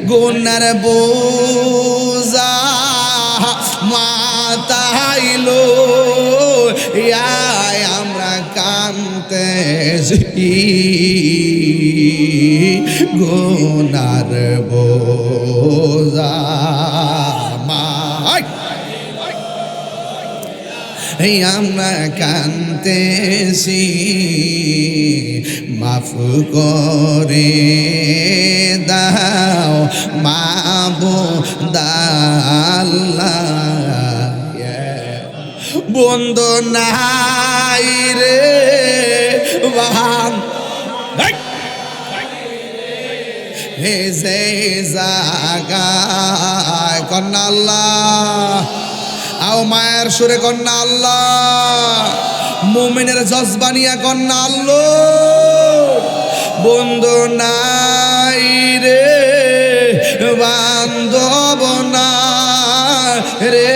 গুনার বোঝা মাথাইলো আমরা কাঁদতেছি গুনার বোঝা আমরা কাঁদতেছি মাফ করে দাও মাবুদ আল্লাহ বন্ধু নাই রে বাহান হে যে জাগায় কন্যা আল্লাহ আও মায়ের সুরে কন্যা আল্লাহ মুমিনের জজবানিয়া কন্যা আল্লাহ বন্ধু নাই রে বান্ধব না রে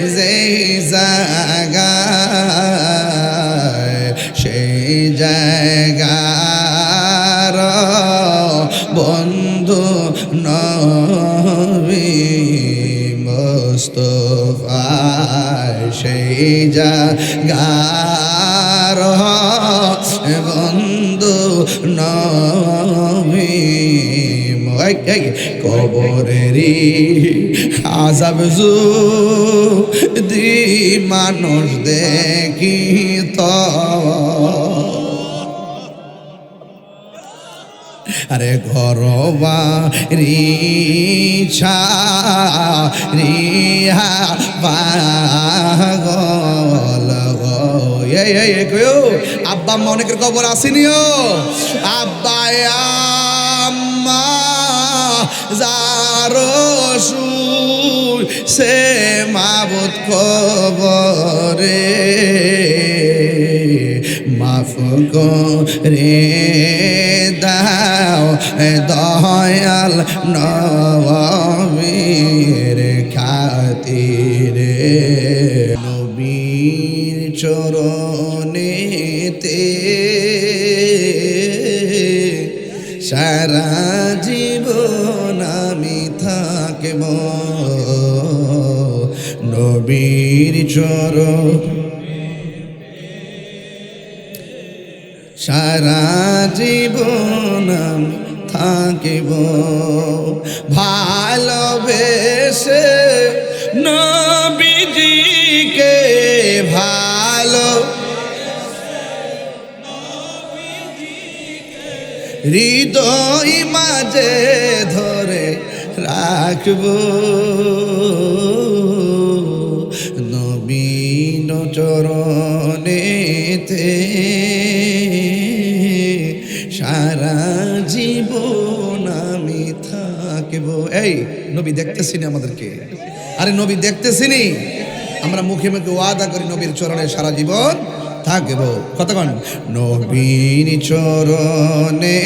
যে জায়গায় সেই জায়গার বন্ধু নবী মুস্তাফা সেই জায়গার বন্ধু নবী কবরেরি আযাব যদি মানুষ দেখি তো আরে ঘরবা রিছা রিহা পাগল আব্বা আম্মা অনেকের কবর আসেনিও আব্বা আম্মা যারো সে মাবুদ কবরে মাফ করে দাও দয়াল নবীর খাতিরে নবীর চরণেতে সারা জীবন আমি থাকব নবীর চরণ সারা জীবন আমি থাকিব ভালোবেসে নবীজিকে ভালো হৃদয় মাঝে ধরে রাখব নবীন চরণেতে সারা জীবন আমি থাকব এই নবী দেখতেছিনি আমাদেরকে আরে নবী দেখতেছিনি আমরা মুখে মুখে ওয়াদা করি নবীর চরণে সারা জীবন থাকব কতক্ষণ নবীর চরণেতে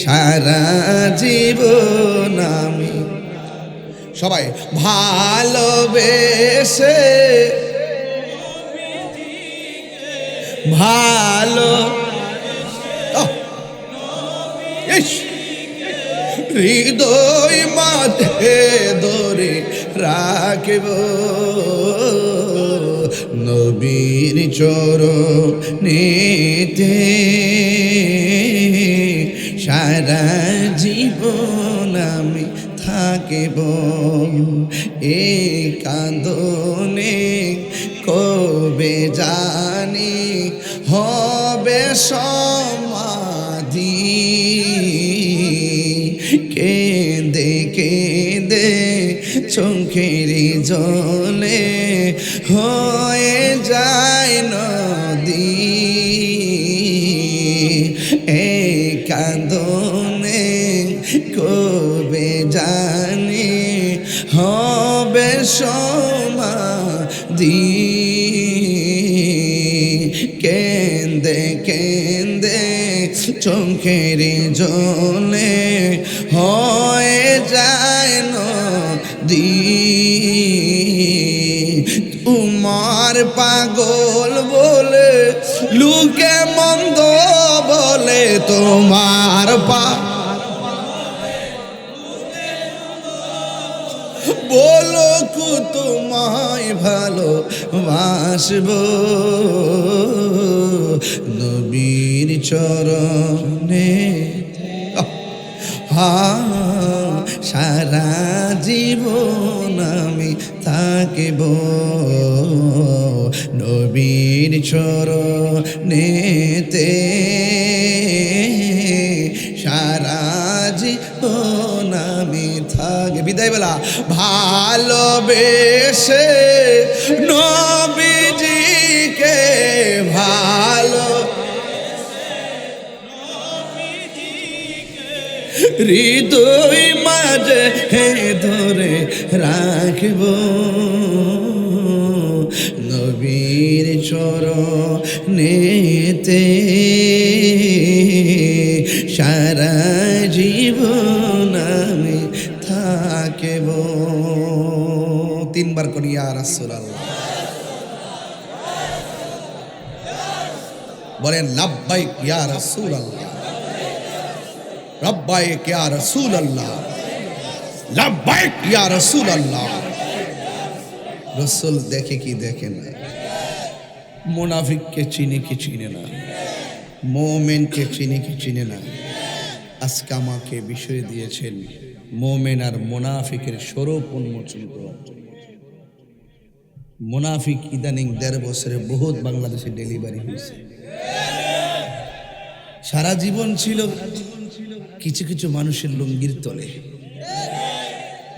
সারা জীবন আমি সবাই ভালোবেসে ভালো হৃদয় মাঝে ধরে রাখব নবীর চরণেতে সারা জীবন আমি থাকিব এই কাঁদনে কবে জানি হবে সমাধি কেঁদে কেঁদে চোখের জলে হয়ে যায় নদী এই কাঁদনে কবে জানি হবে সমাধি কেঁদে কেঁদে চোখের জলে হয়ে যায় নদী তোমার পাগল বলে লুকে মন্দ বলে তোমার পা বলো কু তোমায় ভালো বাসবো নবীর চরণে সারা জীবন আমি থাকিব নবীর চরণেতে সারা জীবন আমি থাকি বিদায় বেলা ভালোবেসে নবীজিকে ভালো হৃদয় মাঝে ধরে রাখব নবীর চরণেতে সারা জীবন আমি থাকব তিনবার করি ইয়া রাসূলুল্লাহ বলেন লাব্বাইক ইয়া রাসূলুল্লাহ লব্বাইক ইয়া রাসূলুল্লাহ লব্বাইক ইয়া রাসূলুল্লাহ রাসূল দেখে কি দেখে না মুনাফিককে চিনে কি চিনে না মুমিনকে চিনে কি চিনে না আজকে আমাকে বিষয় দিয়েছেন মুমিন আর মুনাফিকের স্বরূপ উন্মোচন করার জন্য মুনাফিক ইদানিং ১.৫ বছরে বহুত বাংলাদেশে ডেলিভারি হয়েছে সারা জীবন ছিল কিছু কিছু মানুষের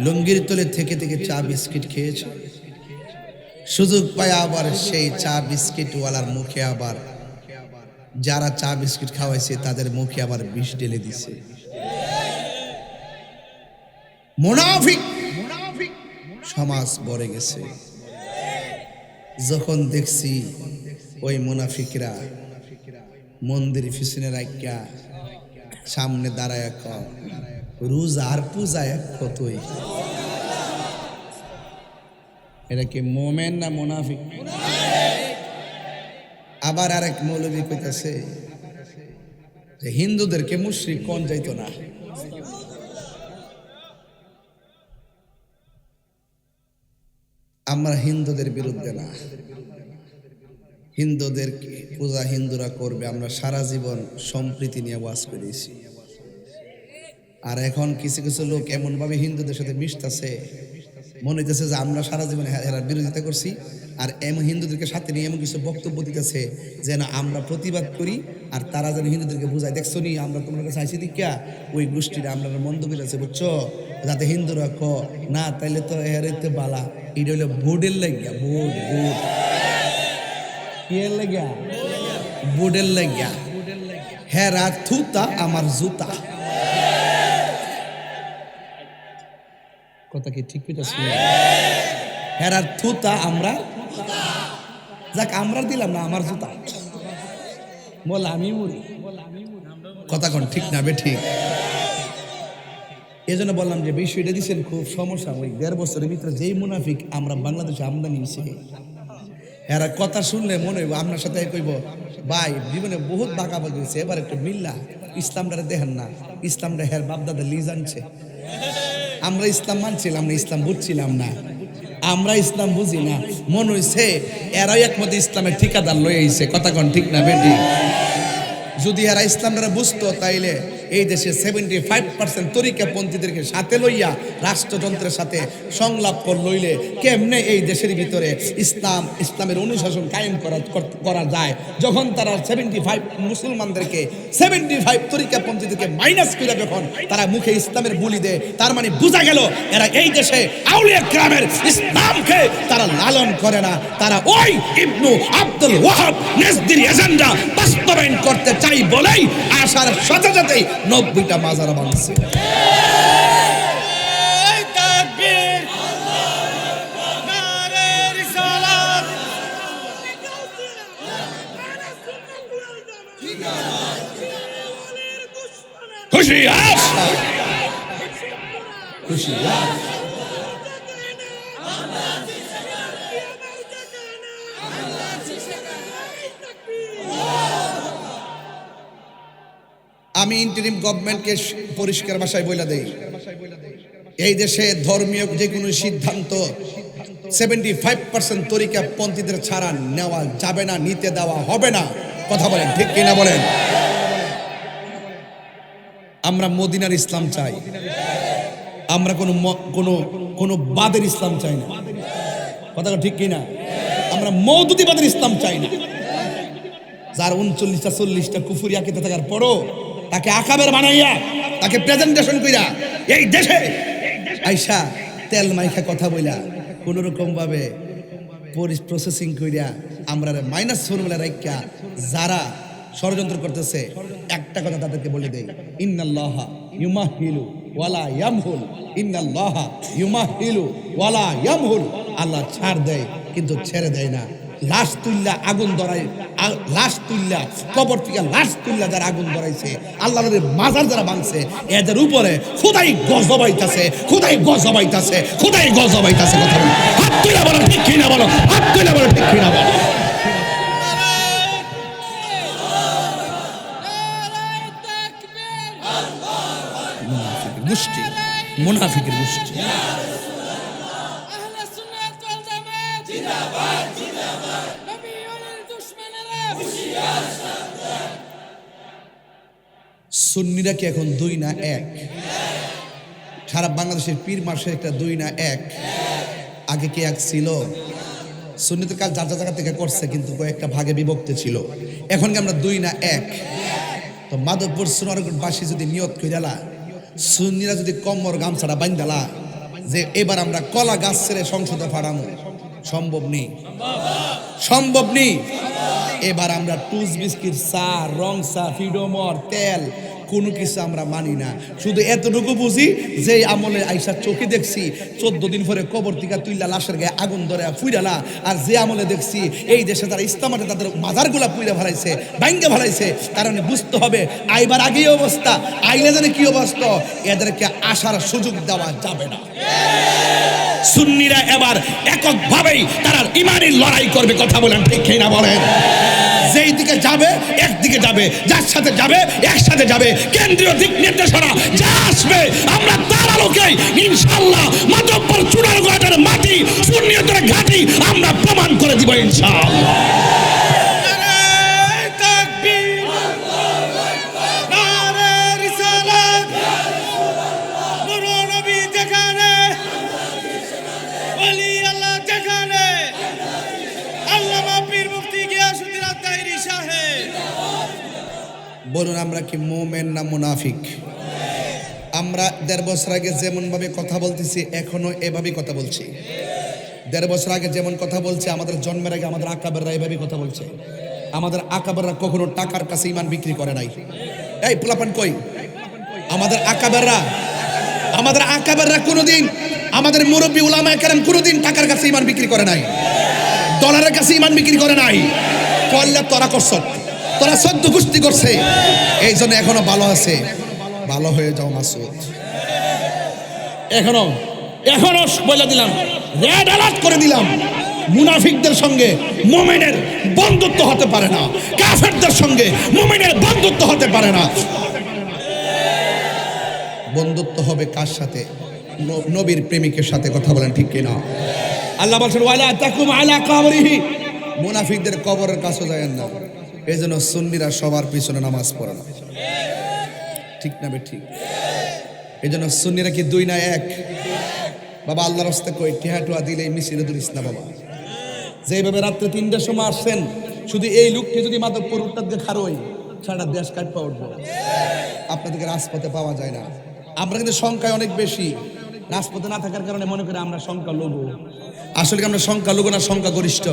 লুঙ্গির তলে থেকে থেকে চা বিস্কিট খেয়েছে সুযোগ পায় আবার সেই চা বিস্কিটওয়ালার মুখে আবার যারা চা বিস্কিট খাওয়াইছে তাদের মুখে আবার বিষ ঢেলে দিছে মুনাফিক সমাজ ভরে গেছে যখন দেখছি ওই মুনাফিকরা মন্দির পিছনে রাখিয়া সামনে দাঁড়ায় রোজা আর পূজায় কতই এটা কি মোমেন না মুনাফিক আবার আরেক মৌলবী কইতাছে যে হিন্দুদেরকে মুশরিক কোন যাইতো না আমরা হিন্দুদের বিরুদ্ধে না হিন্দুদের পূজা হিন্দুরা করবে আমরা সারা জীবন সম্প্রীতি নিয়ে ওয়াজ করেছি আর এখন কিছু কিছু লোক এমন ভাবে হিন্দুদের সাথে মিশতেছে মনে হইতেছে যে আমরা সারা জীবন এরা বিরোধিতা করছি আর এমন হিন্দুদেরকে সাথে নিয়ে এমন কিছু বক্তব্য দিতেছে যেন আমরা প্রতিবাদ করি আর তারা যেন হিন্দুদেরকে বুঝায় দেখছো নি আমরা তোমার কাছে আইসি দিকা ওই গোষ্ঠীরা আমরা মন্দ করেছে বুঝছো যাতে হিন্দুরা ক না তাইলে তো এর বালা এটা হইলো বোর্ডের লাগিয়া বোর্ড কিয়ের লাগিয়া বোর্ডের লাগিয়া হেরা থুতা আমার জুতা কথা কি ঠিক কইতাছি হেরার থুতা আমরা যাক আমরা দিলাম না আমার জুতা বল আমি মুড়ি কথা কোন ঠিক না বে ঠিক এই জন্য বললাম যে বিষয়টা দিচ্ছেন খুব সমস্যা ওই ১.৫ বছরের ভিতরে যেই মুনাফিক আমরা বাংলাদেশে আমদানি হয়েছে এরা কথা শুনলে মনে হইব আপনার সাথে কইব ভাই জীবনে বহুত বাঁকাবাকি হয়েছে এবার একটু মিল্লা ইসলামটা দেখেন না ইসলামটা হের বাপদাদা লিজ আনছে আমরা ইসলাম মানছিলাম না ইসলাম বুঝছিলাম না আমরা ইসলাম বুঝি না মনে হইছে এরাই একমত ইসলামের ঠিকাদার লয়ে আইছে কথা কোন ঠিক না বেটি যদি এরা ইসলামটা বুঝতো তাইলে এই দেশে 75% তরিকাপন্থীদেরকে সাথে লইয়া রাষ্ট্রযন্ত্রের সাথে সংলাপ লইলে কেমনে এই দেশের ভিতরে ইসলামের অনুশাসন কায়েম করা যায় যখন তারা 75 মুসলমানদেরকে 75 তরিকাপন্থীদেরকে মাইনাস করে যখন তারা মুখে ইসলামের বুলি দেয় তার মানে বোঝা গেল এরা এই দেশে আউলিয়া কেরামের ইসলামকে তারা লালন করে না তারা ওই ইবনু আব্দুল ওয়াহাব নেজদির এজেন্ডা বাস্তবায়ন করতে চাই বলেই আসার সাথে সাথেই 90টা মাজার বানাচ্ছে খুশি খুশি আমি ইন্টারিম গভর্নমেন্টকে পরিষ্কার ভাষায় বলে দেই, এই দেশে ধর্মীয় যে কোনো সিদ্ধান্ত 75% তরিকা পন্থীদের ছাড়া নেওয়া যাবে না, নিতে দেওয়া হবে না। কথা বলেন ঠিক কিনা বলেন? আমরা মদিনার ইসলাম চাই, আমরা কোনো বাদের ইসলাম চাই না। কথা ঠিক কিনা? আমরা মওদুদিবাদের ইসলাম চাই না। যার 39টা 40টা কুফরি আকিদা থাকার পরও তাকে আকাবের বানাইয়া, তাকে প্রেজেন্টেশন কইরা এই দেশে আইসা তেল মাইখা কথা বইলা কোন রকম ভাবে প্রসেসিং কইরা আমরা মাইনাস ফর্মুলা রাইখা যারা ষড়যন্ত্র করতেছে, একটা কথা তাদেরকে বলে দেই, ইন্নাল্লাহা ইউমাহিলু ওয়ালা ইয়ামহুল, ইন্নাল্লাহা ইউমাহিলু ওয়ালা ইয়ামহুল। আল্লাহ ছাড় দেয় কিন্তু ছেড়ে দেয় না। লাশ তুল্লা আগুন ধরায়, লাশ তুল্লা কবর থেকে লাশ তুল্লা যারা আগুন ধরাইছে, আল্লাহর মাজার যারা ভাঙছে, এদের উপরে খোদাই গজবাইতাছে, খোদাই গজবাইতাছে, খোদাই গজবাইতাছে। কথা বলো, হাত তুলে বলো ঠিক কিনা বলো, হাত তুলে বলো ঠিক কিনা বলো। গোষ্ঠী, মুনাফিকের গোষ্ঠী। সুন্নিরা কি এখন 2 না 1? সারা বাংলাদেশের পীর মাসে একটা 2 না 1? আগে কি 1 ছিল? সুন্নিদের কাজ যার জায়গা থেকে করছে, কিন্তু কয়েকটা ভাগে বিভক্ত ছিল। এখন কি আমরা 2 না 1? তো মাধবপুর সোনারগঞ্জবাসী যদি নিয়ত কইরালা, সুন্নিরা যদি কম্বর গামছাড়া বাইন্দালা যে এবার আমরা কলা গাছ ছেড়ে সংসদে ফাড়ামো, সম্ভব নেই, সম্ভব নেই। এবার আমরা টুস বিস্কিট, চা, রং চা, ফিডোমর, তেল কোনো কিছু আমরা মানি না। শুধু এতটুকু বুঝি যে আমলে আইসা চোখে দেখছি 14 দিন পরে কবর থেকে তুইলা লাশের গায়ে আগুন ধরে ফুইরালা, আর যে আমলে দেখছি এই দেশে তারা ইসলামাতে তাদের মাজারগুলা পুইরা ফেলাইছে, ভাঙ্গে ফেলাইছে, কারণ বুঝতে হবে আইবার আগেই অবস্থা, আইলে জানে কি অবস্থা, এদেরকে আসার সুযোগ দেওয়া যাবে না। সুন্নিরা এবার এককভাবেই তারা ইমানি লড়াই করবে। কথা বলেন ঠিক কিনা বলেন? যেই দিকে যাবে একদিকে যাবে, যার সাথে যাবে একসাথে যাবে। কেন্দ্রীয় দিক নির্দেশনা যা আসবে আমরা তার আলোকে ইনশাআল্লাহ মাধবপুর চুনারগঞ্জের মাটি সুন্নিয়তের ঘাঁটি আমরা প্রমাণ করে দিব ইনশাআল্লাহ। বলুন আমরা কি মুমিন না মুনাফিক? আমরা 1.5 বছর আগে যেমন ভাবে কথা বলতেছি এখনো এভাবেই কথা বলছি। 1.5 বছর আগে যেমন কথা বলছে, আমাদের জন্মের আগে আমাদের আকাবেররা এভাবেই কথা বলছে। আমাদের আকাবেররা কখনো টাকার কাছে ঈমান বিক্রি করে নাই। এই পোলাপান কই? আমাদের আকাবেররা কোনোদিন, আমাদের মুরব্বী উলামায়ে কেরাম কোনোদিন টাকার কাছে ঈমান বিক্রি করে নাই, ডলারের কাছে ঈমান বিক্রি করে নাই। করলে তোরা করছ, তোরা 14 গোষ্ঠী করছে, এই জন্য এখনো ভালো আছে। ভালো হয়ে যাও মাসুদ। এখনো বলে দিলাম, রেড অ্যালার্ট করে দিলাম, মুনাফিকদের সঙ্গে মুমিনের বন্ধুত্ব হতে পারে না, কাফেরদের সঙ্গে মুমিনের বন্ধুত্ব হতে পারে না। বন্ধুত্ব হবে কার সাথে? নবীর প্রেমিকের সাথে। কথা বলেন ঠিক কিনা? আল্লাহ বলছেন ওয়ালা তাকুম আলা কবরিহি, মুনাফিকদের কবরের কাছে যায়েন না। এই জন্য সুন্নিরা সবার পিছনে নামাজ পড়ে না, ঠিক না? ঠিক। এই জন্য সুন্নিরা কি 2 না 1? বাবা আল্লাহর রাস্তায় কই টিহাটুয়া দিলে মিছিলে দুরিস না বাবা। যেভাবে রাত্রে 3টার সময় আসছেন, শুধু এই লোককে যদি মাধবপুর উত্তর দিয়ে খারোই, সারা দেশ কাটপা উঠবো। আপনাদেরকে রাজপথে পাওয়া যায় না। আমরা কিন্তু সংখ্যায় অনেক বেশি, রাজপথে না থাকার কারণে মনে করি আমরা সংখ্যা লঘু। আসলে কি আমরা সংখ্যা লঘু না সংখ্যা গরিষ্ঠ?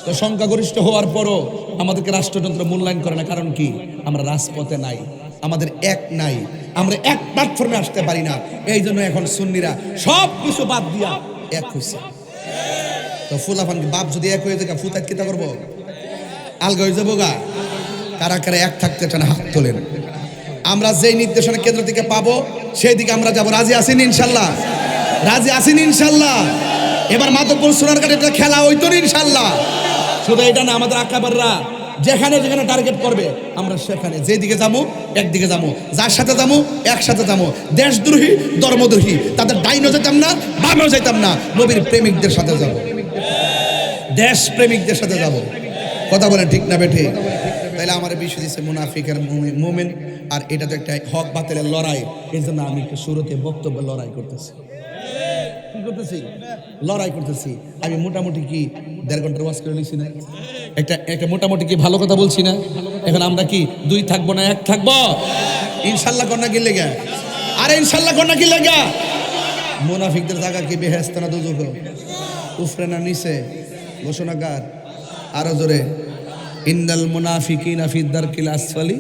তো সংখ্যাগরিষ্ঠ হওয়ার পরও আমাদেরকে রাষ্ট্রযন্ত্র মূল্যায়ন করে না। কারণ কি? আমরা রাজপথে নাই, আমাদের এক নাই, আমরা এক প্ল্যাটফর্মে আসতে পারি না। এই জন্য এখন সুন্নিরা সব কিছু বাদ দিয়া এক হয়েছে। তো ফুলাফান বাপ যদি এক হয়ে যায়, ফুতাত কিতা করবো? আলগা হয়ে যাবো গা। কারা কারা এক থাকতে চান হাত তোলেন। আমরা যেই নির্দেশনা কেন্দ্র থেকে পাবো সেই দিকে আমরা যাবো। রাজি আছেন ইনশাল্লাহ? রাজি আছেন ইনশাল্লাহ? এবার মাধবপুর সোনারঘাটে খেলা হইতো ইনশাল্লাহ। শুধু এটা না, আমাদের আকাবাররা যেখানে যেখানে টার্গেট করবে আমরা সেখানে যেদিকে যাবো একদিকে যাবো, যার সাথে যাবো একসাথে যাবো। দেশদ্রোহী ধর্মদ্রোহী তাদের ডাইনও যেতাম না, বামেও যেতাম না, নবীর প্রেমিকদের সাথে যাব, দেশ প্রেমিকদের সাথে যাব। কথা বলেন ঠিক না বেঠে? তাইলে আমার বিষয় দিচ্ছে মুনাফিকের মোমেন, আর এটা তো একটা হক বাতিলের লড়াই। এই জন্য আমি একটু শুরুতে বক্তব্য লড়াই করতেছি। কি করতেছি? লড়াই করতেছি। আমি মোটামুটি কি 1.5 ঘন্টার ওয়াজ করে নিছি না? একটা মোটামুটি কি ভালো কথা বলছি না? এখন আমরা কি 2 থাকবো না 1 থাকবো? ইনশাল্লাহ কন্যা কি লেগা? আরে ইনশাল্লাহ কন্যা কি লেগা? মুনাফিকদের জায়গা কি বেহেশত না দুজক? উফরে না নিচে? ঘোষণাকার আরো জোরে, ইন্নাল মুনাফিকিনা ফি দারকিল আসফালি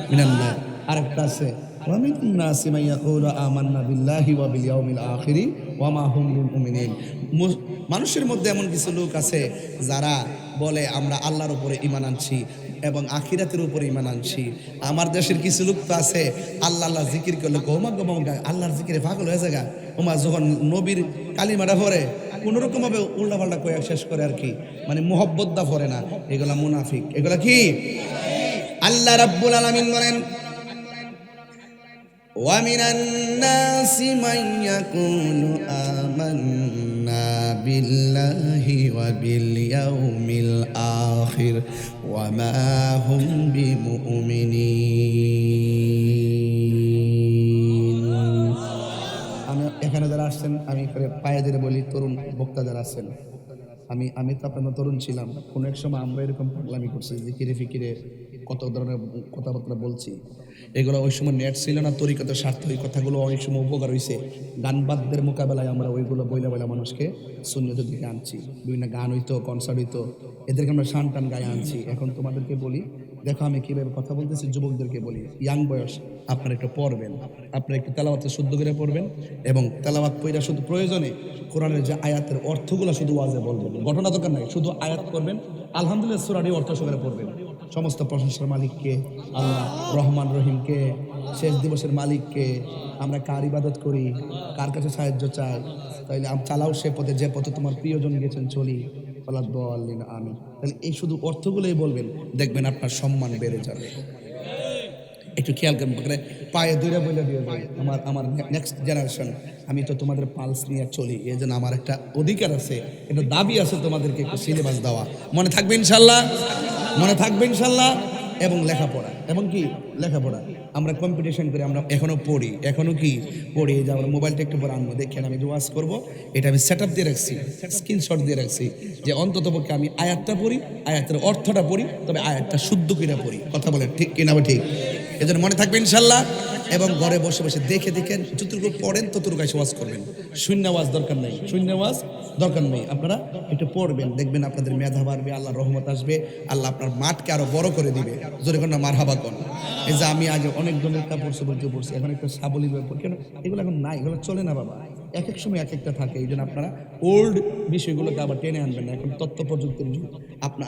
মিনান নার। আরেকটা আছে, ওয়া মিনান নাসি মান ইয়াকুলু আমান্না বিল্লাহি ওয়া বিল ইয়াউমিল আখিরি ওয়া মা হুম বিমুমিনিন। মানুষের মধ্যে এমন কিছু লোক আছে যারা বলে আমরা আল্লাহর উপরে ঈমান আনছি এবং আখিরাতের উপরে ঈমান আনছি। আমার দেশের কিছু লোক তো আছে আল্লাহ আল্লাহ জিকির করলে গোমা গোমা আল্লাহর জিকিরে পাগল হয়ে যায়। ওমা যখন নবীর কালিমাটা পড়ে কোনোরকম ভাবে উল্টাপাল্টা কয়ে শেষ করে আর কি, মানে মোহব্বত দা পড়ে না। এগুলা মুনাফিক। এগুলা কি? আল্লাহ রাব্বুল আলামিন বলেন, ওয়া মিনান নাসি মান ইয়াকুলু আমান্না বিল্লাহি ওয়া বিল ইয়াউমিল আখির ওয়া মা হুম বিমুমিনিন। আমি এখানে যারা আসছেন, আমি পায়ে ধরে বলি, তরুণ বক্তা যারা আছেন, আমি তো আপনার তরুণ ছিলাম, কোনো এক সময় আমরা এরকম পাগলামি করছি, জিকিরে ফিকিরে কত ধরনের কথাবার্তা বলছি। এগুলো ওই সময় নেট ছিল না, তরিকতের স্বার্থে ওই কথাগুলো অনেক সময় উপকার হয়েছে। গানবাদ্যের মোকাবেলায় আমরা ওইগুলো বইলা বইলা মানুষকে সুন্নতের দিকে আনছি। বিভিন্ন গান হইতো, কনসার্ট হইতো, এদেরকে আমরা শান টান গায়ে আনছি। এখন তোমাদেরকে বলি, দেখো আমি কীভাবে কথা বলতেছি, যুবকদেরকে বলি, ইয়াং বয়স, আপনারা একটু পড়বেন, আপনারা একটু তেলাওয়াতে শুদ্ধ করে পড়বেন এবং তেলাওয়াত পড়া শুধু প্রয়োজনে কোরআনের যে আয়াতের অর্থগুলো শুধু ওয়াজে বলবেন, ঘটনা দরকার নাই, শুধু আয়াত করবেন। আলহামদুলিল্লাহ সূরাটি অর্থ সহকারে পড়বেন। সমস্ত প্রশংসার মালিককে আল্লাহ, রহমান রহিমকে, শেষ দিবসের মালিককে। আমরা কার ইবাদত করি, কার কাছে সাহায্য চাই? তাইলে চালাও সে পথে যে পথে তোমার প্রিয়জন গেছেন চলি, আমি। তাহলে এই শুধু অর্থগুলোই বলবেন, দেখবেন আপনার সম্মান বেড়ে যাবে। একটু খেয়াল করবেন, পায়ে দূরে বলে দিয়ে যাই, আমার নেক্সট জেনারেশন, আমি তো তোমাদের পালস নিয়ে চলি, এই জন্য আমার একটা অধিকার আছে, একটা দাবি আছে তোমাদেরকে একটু সিলেবাস দেওয়া। মনে থাকবে ইনশাল্লাহ? মনে থাকবে ইনশাল্লাহ? এবং লেখাপড়া, এবং কি লেখাপড়া আমরা কম্পিটিশন করে আমরা এখনো পড়ি, এখনো কি পড়ি। যে আমরা মোবাইলটা একটু পরে আনবো, দেখেন আমি ওয়াজ করবো, এটা আমি সেট আপ দিয়ে রাখছি, স্ক্রিনশট দিয়ে রাখছি, যে অন্তত পক্ষে আমি আয়াতটা পড়ি, আয়াতের অর্থটা পড়ি, তবে আয়াতটা শুদ্ধ করে পড়ি। কথা বলেন ঠিক কিনা? ঠিক। এজন্য মনে থাকবে ইনশাল্লাহ। এবং ঘরে বসে বসে দেখে দেখেন, যতটুকু পড়েন ততটুকু এসে ওয়াজ করবেন। শূন্য ওয়াজ দরকার নেই, শূন্য ওয়াজ দরকার নেই। আপনারা একটু পড়বেন, দেখবেন আপনাদের মেধা বাড়বে, আল্লাহর রহমত আসবে, আল্লাহ আপনার মাঠকে আরো বড় করে দিবে। জোরে কোন না মারহাবা কোন। এই যে আমি আগে অনেক ধরনের কাপড় চোপড় পড়ছি, এখন একটা সাবলীল ব্যাপার, কেন এগুলো এখন নাই, এগুলো চলে না বাবা। এক এক সময় এক একটা থাকে, এই জন্য আপনারা ওল্ড বিষয়গুলোকে আবার টেনে আনবেন না। এখন তথ্য প্রযুক্তির যুগ।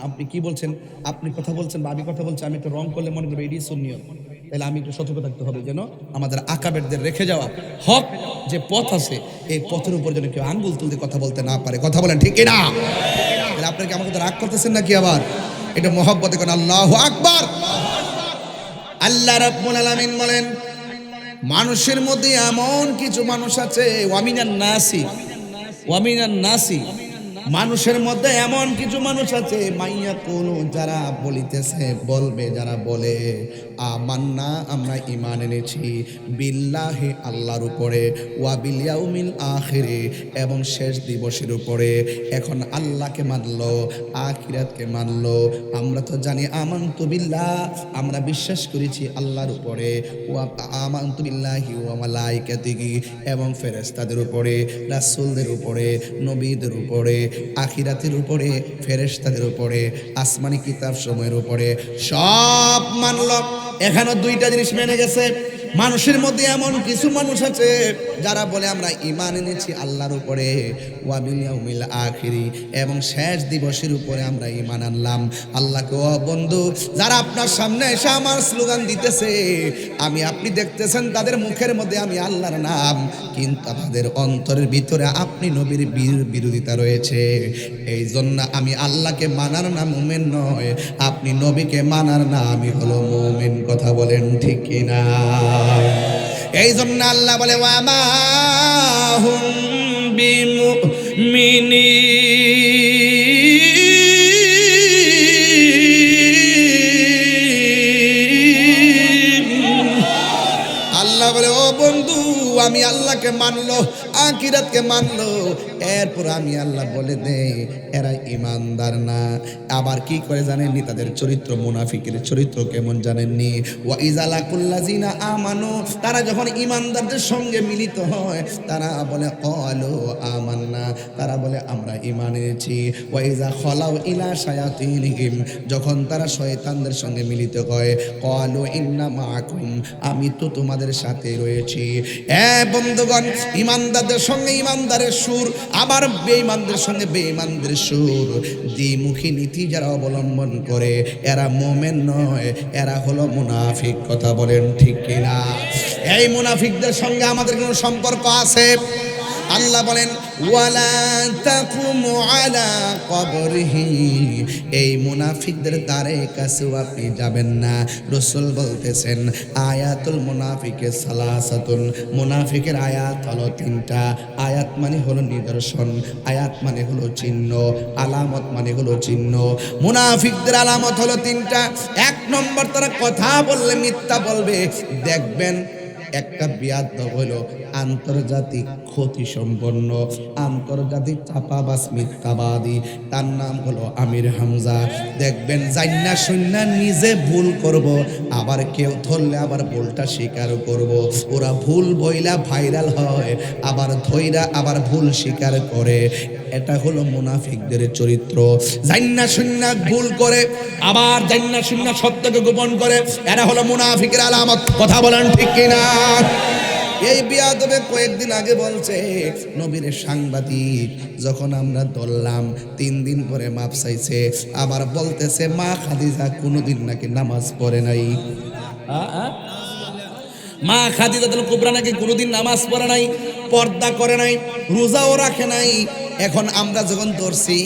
আপনি কি বলছেন, আপনি কথা বলছেন বা আমি কথা বলছি, আমি একটা রং করলে মনে করবো এটি সুন্নিয়ত। তাহলে আমি একটু সতর্ক থাকতে হবে, যেন আমাদের আকাবেরদের রেখে যাওয়া হক যে পথ আছে, এই পথের উপর যেন কেউ আঙ্গুল তুলতে কথা বলতে না পারে। কথা বলেন ঠিক না? তাহলে আপনারা কি আমাকে রাগ করতেছেন নাকি? আবার এটা মহব্বতে কোন আল্লাহু আকবার। আল্লাহ রাব্বুল আলামিন বলেন, মানুষের মধ্যে এমন কিছু মানুষ আছে, ওয়ামিনান নাসি, মানুষের মধ্যে এমন কিছু মানুষ আছে, মাইয়া কুলু, যারা বলিতেছে, বলবে, যারা বলে, আমান্না, আমরা ঈমান এনেছি, বিল্লাহি, আল্লাহর উপরে, ওয়া বিল ইয়াউমিল আখিরে, এবং শেষ দিবসের উপরে। এখন আল্লাহকে মানলো, আখিরাতকে মানলো। আমরা তো জানি আমানতু বিল্লাহ, আমরা বিশ্বাস করেছি আল্লাহর উপরে, ওয়া আমানতু বিল্লাহি ওয়া মালাইকাতিহি, এবং ফেরেশতাদের উপরে, রাসূলদের উপরে, নবীদের উপরে, আখিরাতের উপরে, ফেরেশতাদের উপরে, আসমানি কিতাব সমূহের উপরে, সব মানল। এখানে দুইটা জিনিস মেনে গেছে, মানুষের মধ্যে এমন কিছু মানুষ আছে যারা বলে আমরা ঈমান এনেছি আল্লাহর উপরে ওয়া বিল ইয়াউমিল আখিরি, এবং শেষ দিবসের উপরে আমরা ঈমান আনলাম। আল্লাহকে ও বন্ধু, যারা আপনার সামনে এসে আমার স্লোগান দিতেছে, আপনি দেখতেছেন তাদের মুখের মধ্যে আমি আল্লাহর নাম, কিন্তু তাদের অন্তরের ভিতরে আপনি নবীর বিরোধিতা রয়েছে। এই জন্য আমি আল্লাহকে মানার না মুমিন নয়, আপনি নবীকে মানার না আমি হলো মুমিন। কথা বলেন ঠিক কিনা? এই জন্য আল্লাহ বলে ওয়া মা হুম বিমুমিনিন। আল্লাহ বলে ও বন্ধু, আমি আল্লাহকে মানলো, আখিরাতকে মানলো, এরপর আমি আল্লাহ বলে দেই এরা ইমানদার না। আবার কি করে জানেননি? তাদের চরিত্র, মুনাফিকের চরিত্র কেমন জানেননি? ওয়া ইযা লাকুল্লাযিনা আমানু, তারা যখন ইমানদারদের সঙ্গে মিলিত হয় তারা বলে ক্বালু আমান্না, তারা বলে আমরা ঈমান এনেছি। ওয়া ইযা খালাউ ইলা শায়াতিনহিম, যখন তারা শয়তানদের সঙ্গে মিলিত হয় ক্বালু ইন্না মাআকুম, আমি তো তোমাদের সাথে রয়েছি। বন্ধুগণ, ইমানদারদের সঙ্গে ইমানদারের সুর, আবার বেঈমানদের সঙ্গে বেঈমানদের সুর, দ্বিমুখী নীতি যারা অবলম্বন করে এরা মুমিন নয়, এরা হলো মুনাফিক। কথা বলেন ঠিক কিনা? এই মুনাফিকদের সঙ্গে আমাদের কোনো সম্পর্ক আছে? আল্লাহ বলেন ওয়ালা তাকুমু আলা কবরিহি, এই মুনাফিকদের দ্বারে কাছেও আপনি যাবেন না। রাসূল বলতেছেন আয়াতুল মুনাফিকে সালাসাতুন, মুনাফিকের আয়াত হলো তিনটা। আয়াত মানে হলো নিদর্শন, আয়াত মানে হলো চিহ্ন, আলামত মানে হলো চিহ্ন। মুনাফিকদের আলামত হলো তিনটা। এক নম্বর, তারা কথা বললে মিথ্যা বলবে। দেখবেন একটা বিয়াদব হলো আন্তর্জাতিক ক্ষতি সম্পন্ন, আন্তর্জাতিক চাপাবাজ মিথ্যাবাদী, তার নাম হলো আমির হামজা। দেখবেন জান্না শুন্না নিজে ভুল করব, আবার কেউ ধরলে আবার ভুলটা স্বীকার করব। ওরা ভুল বইলা ভাইরাল হয়, আবার ধইরা আবার ভুল স্বীকার করে। এটা হলো মুনাফিকদের চরিত্র। জান্না শুন্না ভুল করে, আবার জান্না শুন্না সত্যকে গোপন করে, এরা হলো মুনাফিকের আলামত। কথা বলেন ঠিক কিনা? এই বিয়াদবে কয়েকদিন আগে বলছে নবীর সাংবাদিক যখন আমরা ধরলাম 3 দিন পরে মাপ চাইছে, আবার বলতেছে মা খাদিজা কোনোদিন নাকি নামাজ পড়ে নাই। মা খাদিজাতুল কুবরা নাকি কোনোদিন নামাজ পড়ে নাই, পর্দা করে নাই, রোজাও রাখে নাই। এখন আমরা যখন ধরছি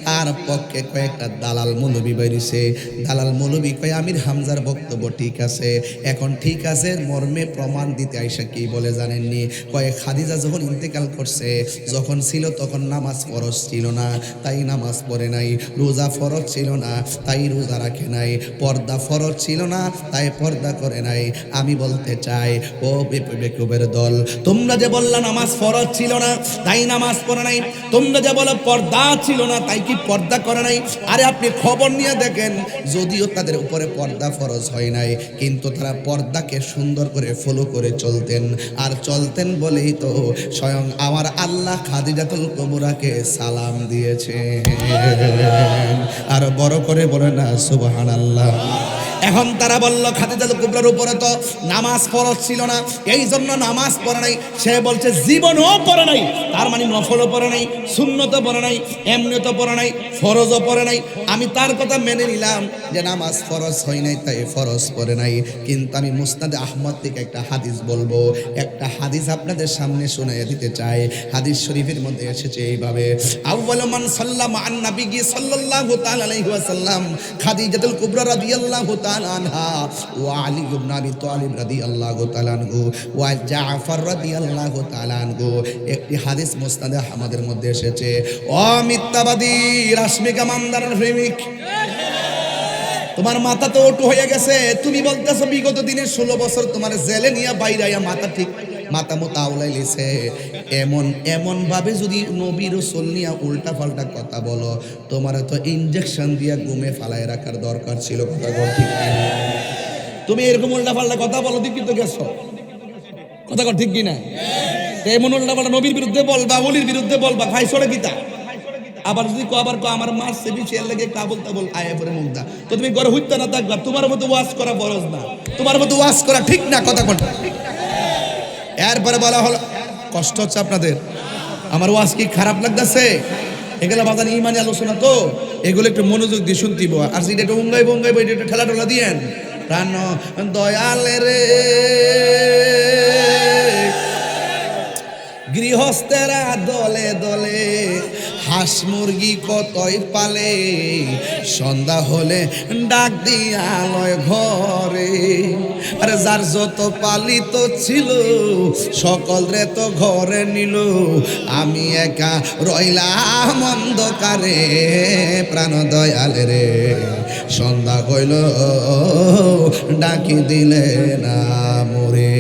তার পক্ষে কয়েকটা দালাল মৌলবী বেরিয়েছে। দালাল মৌলবী কয় আমির হামজার বক্তব্য ঠিক আছে। এখন ঠিক আছে মর্মে প্রমাণ দিতে আইসা কি বলে জানেননি? কয়ে খাদিজা যখন ইন্তেকাল করছে, যখন ছিল তখন নামাজ ফরজ ছিল না, তাই নামাজ পড়ে নাই। রোজা ফরজ ছিল না, তাই রোজা রাখে নাই। পর্দা ফরজ ছিল না, তাই পর্দা করে নাই। আমি বলতে চাই ও বেকুবের দল, তোমরা যে বললা নামাজ ফরজ ছিল না তাই নামাজ পড়ে নাই, তোমরা যে বলো পর্দা ছিল না তাই কি পর্দা করে নাই? আরে আপনি খবর নিয়ে দেখেন, যদিও তাদের উপরে পর্দা ফরজ হয় নাই, কিন্তু তারা পর্দাকে সুন্দর করে ফলো করে চলতেন। আর চলতেন বলেই তো স্বয়ং আমার আল্লাহ খাদিজাতুল কুবরাকে সালাম দিয়েছে। আর বড় করে বলে না সুবহানাল্লাহ। এখন তারা বলল খাদিজাতুল কুবরার উপরে তো নামাজ ফরজ ছিল না, এই জন্য নামাজ পড়ে নাই। সে বলছে জীবনও পড়ে নাই, তার মানে নফলও পড়ে নাই, সুন্নতও পড়ে নাই, এমনিও পড়ে নাই, ফরজও পড়ে নাই। আমি তার কথা মেনে নিলাম যে নামাজ ফরজ হয় নাই তাই ফরজ পড়ে নাই, কিন্তু আমি মুসনাদে আহমদ থেকে একটা হাদিস বলবো। একটা হাদিস আপনাদের সামনে শোনাইয়া দিতে চাই। হাদিস শরীফের মধ্যে এসেছে এইভাবে, আউয়ালু মান সাল্লামা আন নবী সাল্লাল্লাহু তাআলা আলাইহি ওয়াসাল্লাম খাদিজাতুল কুবরা রাদিয়াল্লাহু তাআলা আনহা ওয়া আলী ইবনে আবি তালিব রাদিয়াল্লাহু তাআলা আনহু ওয়া জাফর রাদিয়াল্লাহু তাআলা আনহু। একটি হাদিস মুসনাদে আহমদের মধ্যে এসেছে। ও মিথ্যাবাদী রাশমিকা মান্দারের প্রেমিক, তোমার মাথা তো ওটু হয়ে গেছে। তুমি বলতেছো বিগত দিনের 16 বছর তোমার জেলে নিয়ে বাইরে আয়া মাথা ঠিক মাথা মতো আউলাই লেছে। এমন ভাবে যদি নবী রাসূল নিয়ে উল্টা পাল্টা কথা বলো, তোমার তো ইনজেকশন দিয়া গুমে ফালায় রাখার দরকার ছিল। কথা কর ঠিক কিনা? তুমি এরকম উল্টা পাল্টা কথা বলো দিক কিন্তু গেছো। কথা কর ঠিক কিনা? এমন উল্টা পাল্টা নবীর বিরুদ্ধে বলবা, ওলির বিরুদ্ধে বলবা, ভাই সরে গীতা। আবার যদি আবার আমার মারছে বেশি এর লাগে কাবল তাবল আয়া পরে মুগ্ধা, তো তুমি ঘরে হইতে না থাকবা। তোমার মতো ওয়াজ করা বরজ না, তোমার মতো ওয়াজ করা ঠিক না, কথা কোনটা? এরপরে বলা হলো কষ্ট হচ্ছে আপনাদের, আমার ওয়াজ কি খারাপ লাগতেছে? এগুলো বাজান ইমানি আলোচনা, তো এগুলো একটু মনোযোগ দিয়ে শুনতিব। আর যেটা একটু উঙ্গাইব এটা একটু ঠেলা টোলা দিয়েন। প্রাণ দয়ালে রে গৃহস্থেরা দলে দলে হাঁস মুরগি কতই পালে, সন্ধ্যা হলে ডাক দিয়া আলয় ঘরে। আরে যার যত পালিত ছিল সকল রে তো ঘরে নিল, আমি একা রইলাম অন্ধকারে। প্রাণ দয়ালে রে সন্ধ্যা হইল ডাকি দিলে না মোরে।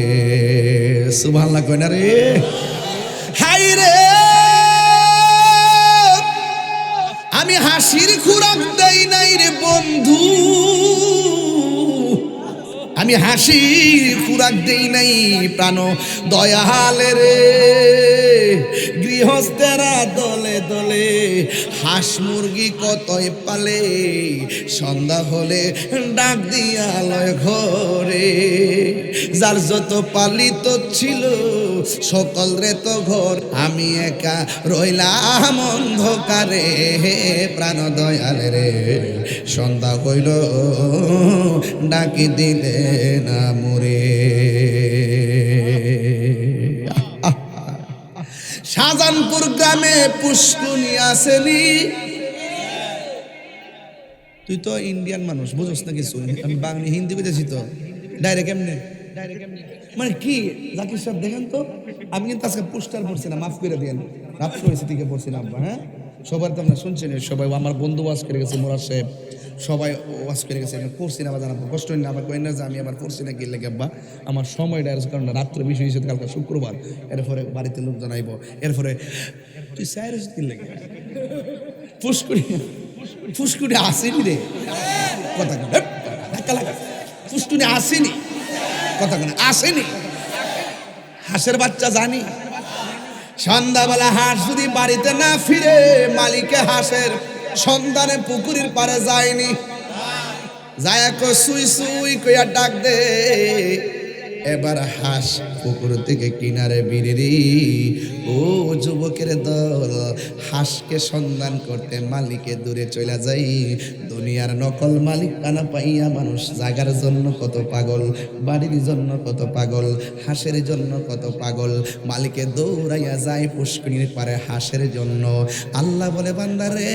সুবহানাল্লাহ কই না রে? হাই রে আমি হাসির খুরাক দেই নাই রে বন্ধু, আমি হাসির খুরাক দেই নাই প্রাণ দয়ালে রে। গৃহস্থেরা দলে দলে হাঁস মুরগি কতই পালে, সন্ধ্যা হলে ডাক দিয়া আলয় ঘরে। যার যত পালিত ছিল সকল রে তো ঘর, আমি একা রইলাম অন্ধকারে। প্রাণ দয়ালে রে সন্ধ্যা হইল ডাকি দিলে না মোরে। শাহজাহানপুর গ্রামে পুষ্কুনি আসেনি। তুই তো ইন্ডিয়ান মানুষ, বুঝোস না কিছু। আমি বাংলা হিন্দি বুঝেছি তো, ডাইরেক্ট এমনি মানে কি জাকির সাহেব দেখেন তো, আমি কিন্তু আজকে পোস্টার পড়ছি না, মাফ করে দিয়েন, রাত করেছি দিকে পড়ছি না আব্বা। হ্যাঁ সবার তো আমরা শুনছেন, সবাই আমার বন্ধু ওয়াজ করে গেছে, মোরাদ সাহেব সবাই ওয়াজ করে গেছে, করছি না বা জানাবো কষ্ট না আবার কই না যে আমি আবার করছি না কি লেগে আব্বা। আমার সময়টা কারণ রাত্রে বেশি হয়েছে, কালকে শুক্রবার, এরপরে বাড়িতে লোকজন আইব। এরপরে তুই সাইরাস কি লেগে ফুসকুড়ি ফুসকুড়ি আসেনি রে, কথা ধাক্কা লাগা, ফুসকুড়ি আসেনি, কথা কেন আসেনি। হাঁসের বাচ্চা জানি, সন্ধ্যাবেলা হাঁস যদি বাড়িতে না ফিরে, মালিকে হাঁসের সন্ধানে পুকুরের পারে যায়নি, যায় সুই সুই কইয়া ডাক দে। এবার হাঁস পুকুর থেকে কিনারে বিড়ি, ও যুবকের দল হাঁসকে সন্ধান করতে মালিকে দূরে চলে যাই। দুনিয়ার নকল মালিক কানা পাইয়া মানুষ জাগার জন্য কত পাগল, বাড়ির জন্য কত পাগল, হাঁসের জন্য কত পাগল। মালিকে দৌড়াইয়া যায় পুষ্করিণীর পারে হাঁসের জন্য। আল্লাহ বলে বান্দারে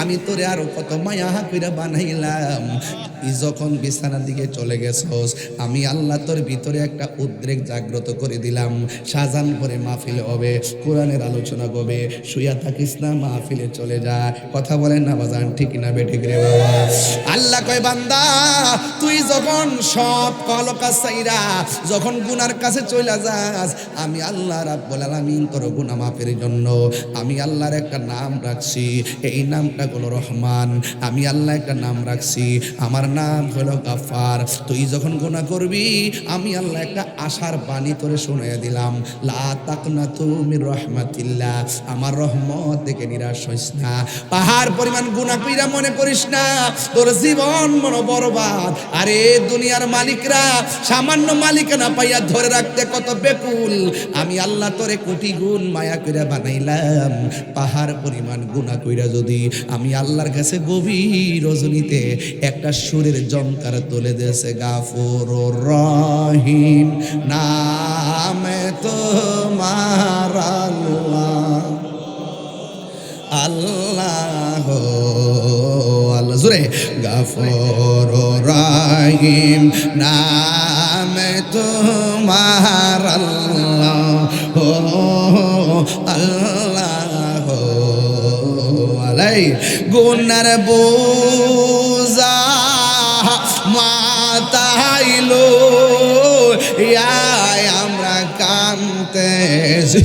আমি তোরে আরো কত মায়া কইরা বানাইলাম, তুই যখন বিছানার দিকে চলে গেছস আমি আল্লাহ তোর ভিতরে একটা উদ্রেক জাগ্রত করে দিলাম। শাহজাহানপুরে মাহফিল হবে, কোরআনের আলোচনা হবে, শুয়া থাকিস না, মাহফিলে চলে যা। কথা বলেন না বাজান, ঠিক না বেঠিক রে বাবা? আল্লাহ কয় বান্দা তুই যখন সব কলকা সাইরা যখন গুনার কাছে চলে যাস, আমি আল্লাহ রাব্বুল আলামিন তোর গুনাহ মাফের জন্য আমি আল্লাহর একটা নাম রাখছি, এই নামটা হলো রহমান। আমি আল্লাহ একটা নাম রাখছি, আমার নাম হলো গাফফার। তুই যখন গুনাহ করবি আমি আল্লাহ একটা আশার বাণী তোরে শুনিয়ে দিলাম, লা তাকনাতু মির রাহমাতিল্লাহ, আমার রহমত থেকে নিরাশ হইস না। পাহাড় পরিমাণ গুনাহ কইরা মনে করিস না তোর জীবন মনে বরবাদ। আরে দুনিয়ার মালিকরা সামান্য মালিকানা পাইয়া ধরে রাখতে কত বেকুল, আমি আল্লাহ তোরে কোটি গুণ মায়া কইরা বানাইলাম। পাহাড় পরিমাণ গুনাহ কইরা যদি আমি আল্লাহর কাছে গভীর রজনীতে একটা সুরের জমকার তুলে দিয়েছে, গাফুরুর রহিম নামে তোমার আল্লাহ, আল্লাহ আল্লাহ জোরে, গাফুরুর রহিম নামে তোমার আল্লাহ, আল্লাহ আলাই গুনার বোঝা মাথাইলো আমরা কামতেছি,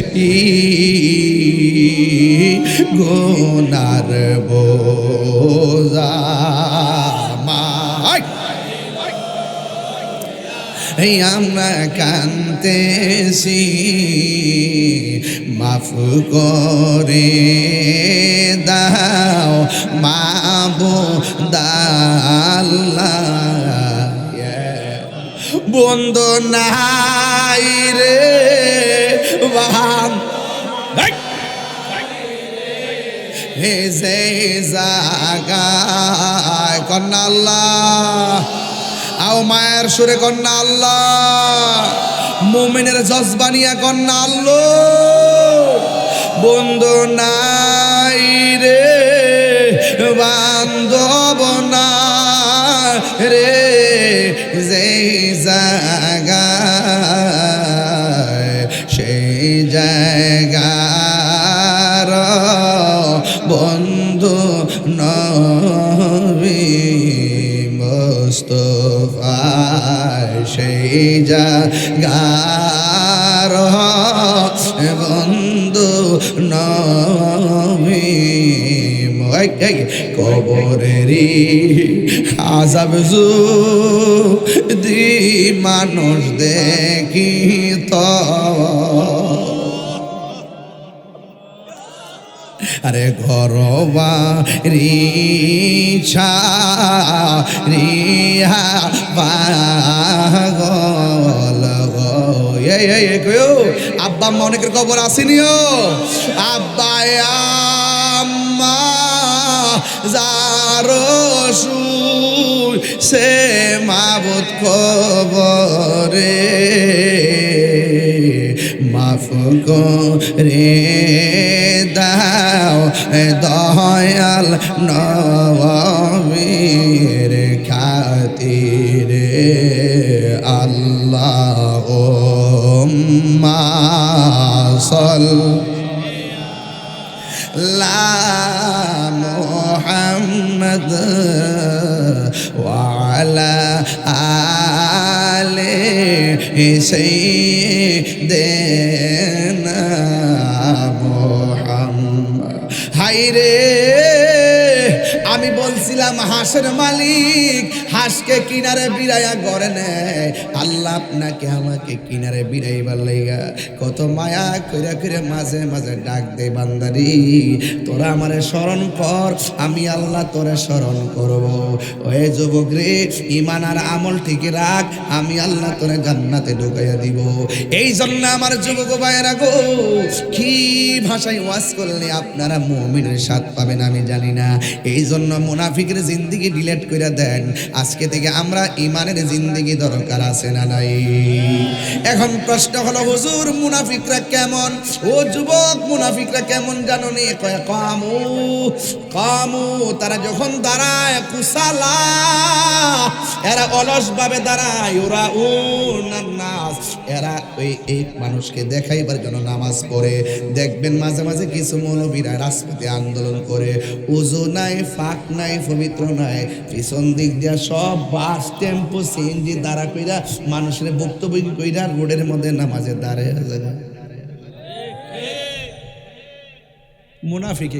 গুনার বোঝা আমরা কান্তেছি, মাফ করে দাও মাবুদ আল্লাহ। বন্ধু নাই রে বাহান হে যে জাগায় কন্যা আল্লাহ, আও মায়ের সুরে কন্যা আল্লাহ, মুমিনের জজবানিয়া কন্যা আল্লাহ। বন্ধু নাই রে বান্ধব না রে যে জায়গায় সেই জায়গার বন্ধু নবী মুস্তাফা, সেই জায়গার বন্ধু নবী। কবরেরই আযাব যদি মানুষ দেখিত, আরে ঘরবা রিছা রিহা পাগল গো। আব্বা আম্মা অনেকের কবর আসেনিও, আব্বা আম্মা যারো শুই সে মাবুদ কবরে মাফ করে দাও দয়াল নবীর খাতিরে। আল্লাহুম্মা সাল্লা মুহাম্মদ ওয়া আলা আলিহি সাইয়্যিদিনা মুহাম্মদ। হায়রে আমি বলছিলাম হাঁসের মালিক হাঁসকে কিনারে বিড়াইয়া ঘরে নেয়, আল্লাহ আপনাকে আমাকে কিনারে বিড়াইবার লাইগা কত মায়া কইরা কইরা মাঝে মাঝে ডাক দে, বান্দারি তোরা আমারে স্মরণ কর, আমি আল্লাহ তোরে স্মরণ করব। ওই যুবক রে ঈমান আর আমল ঠিক রাখ, আমি আল্লাহ তোরে জান্নাতে ঢুকাইয়া দিব। এই জন্য আমার যুবক ভাইয়েরা গো, কি ভাষায় ওয়াজ করলে আপনারা মুমিনের স্বাদ পাবেন আমি জানি না। এই জন্য মুনাফিকের জিন্দেগি ডিলিট করে দেন, আজকে থেকে আমরা ঈমানের জিন্দেগি দরকার আছে না নাই? এখন প্রশ্ন হলো হুজুর মুনাফিকরা কেমন? ও যুবক মুনাফিকরা কেমন জানো নি? কয় কামু কামু, তারা যখন দাঁড়ায় কুসালা, এরা অলস ভাবে দাঁড়ায়, ওরা নাস, এরা এই মানুষকে দেখাইবার জন্য নামাজ পড়ে। দেখবেন মাঝে মাঝে কিছু মৌলবীরা রাজপথে আন্দোলন করে, উজু নাই, ফাঁক নাই, পবিত্র নাই, পিছন দিক দিয়া সব বাস টেম্পো সিএনজি দাঁড়া কইরা মানুষের বক্তব্য কইরা রোডের মধ্যে নামাজে দাঁড়ায় যায়। মুনাফিক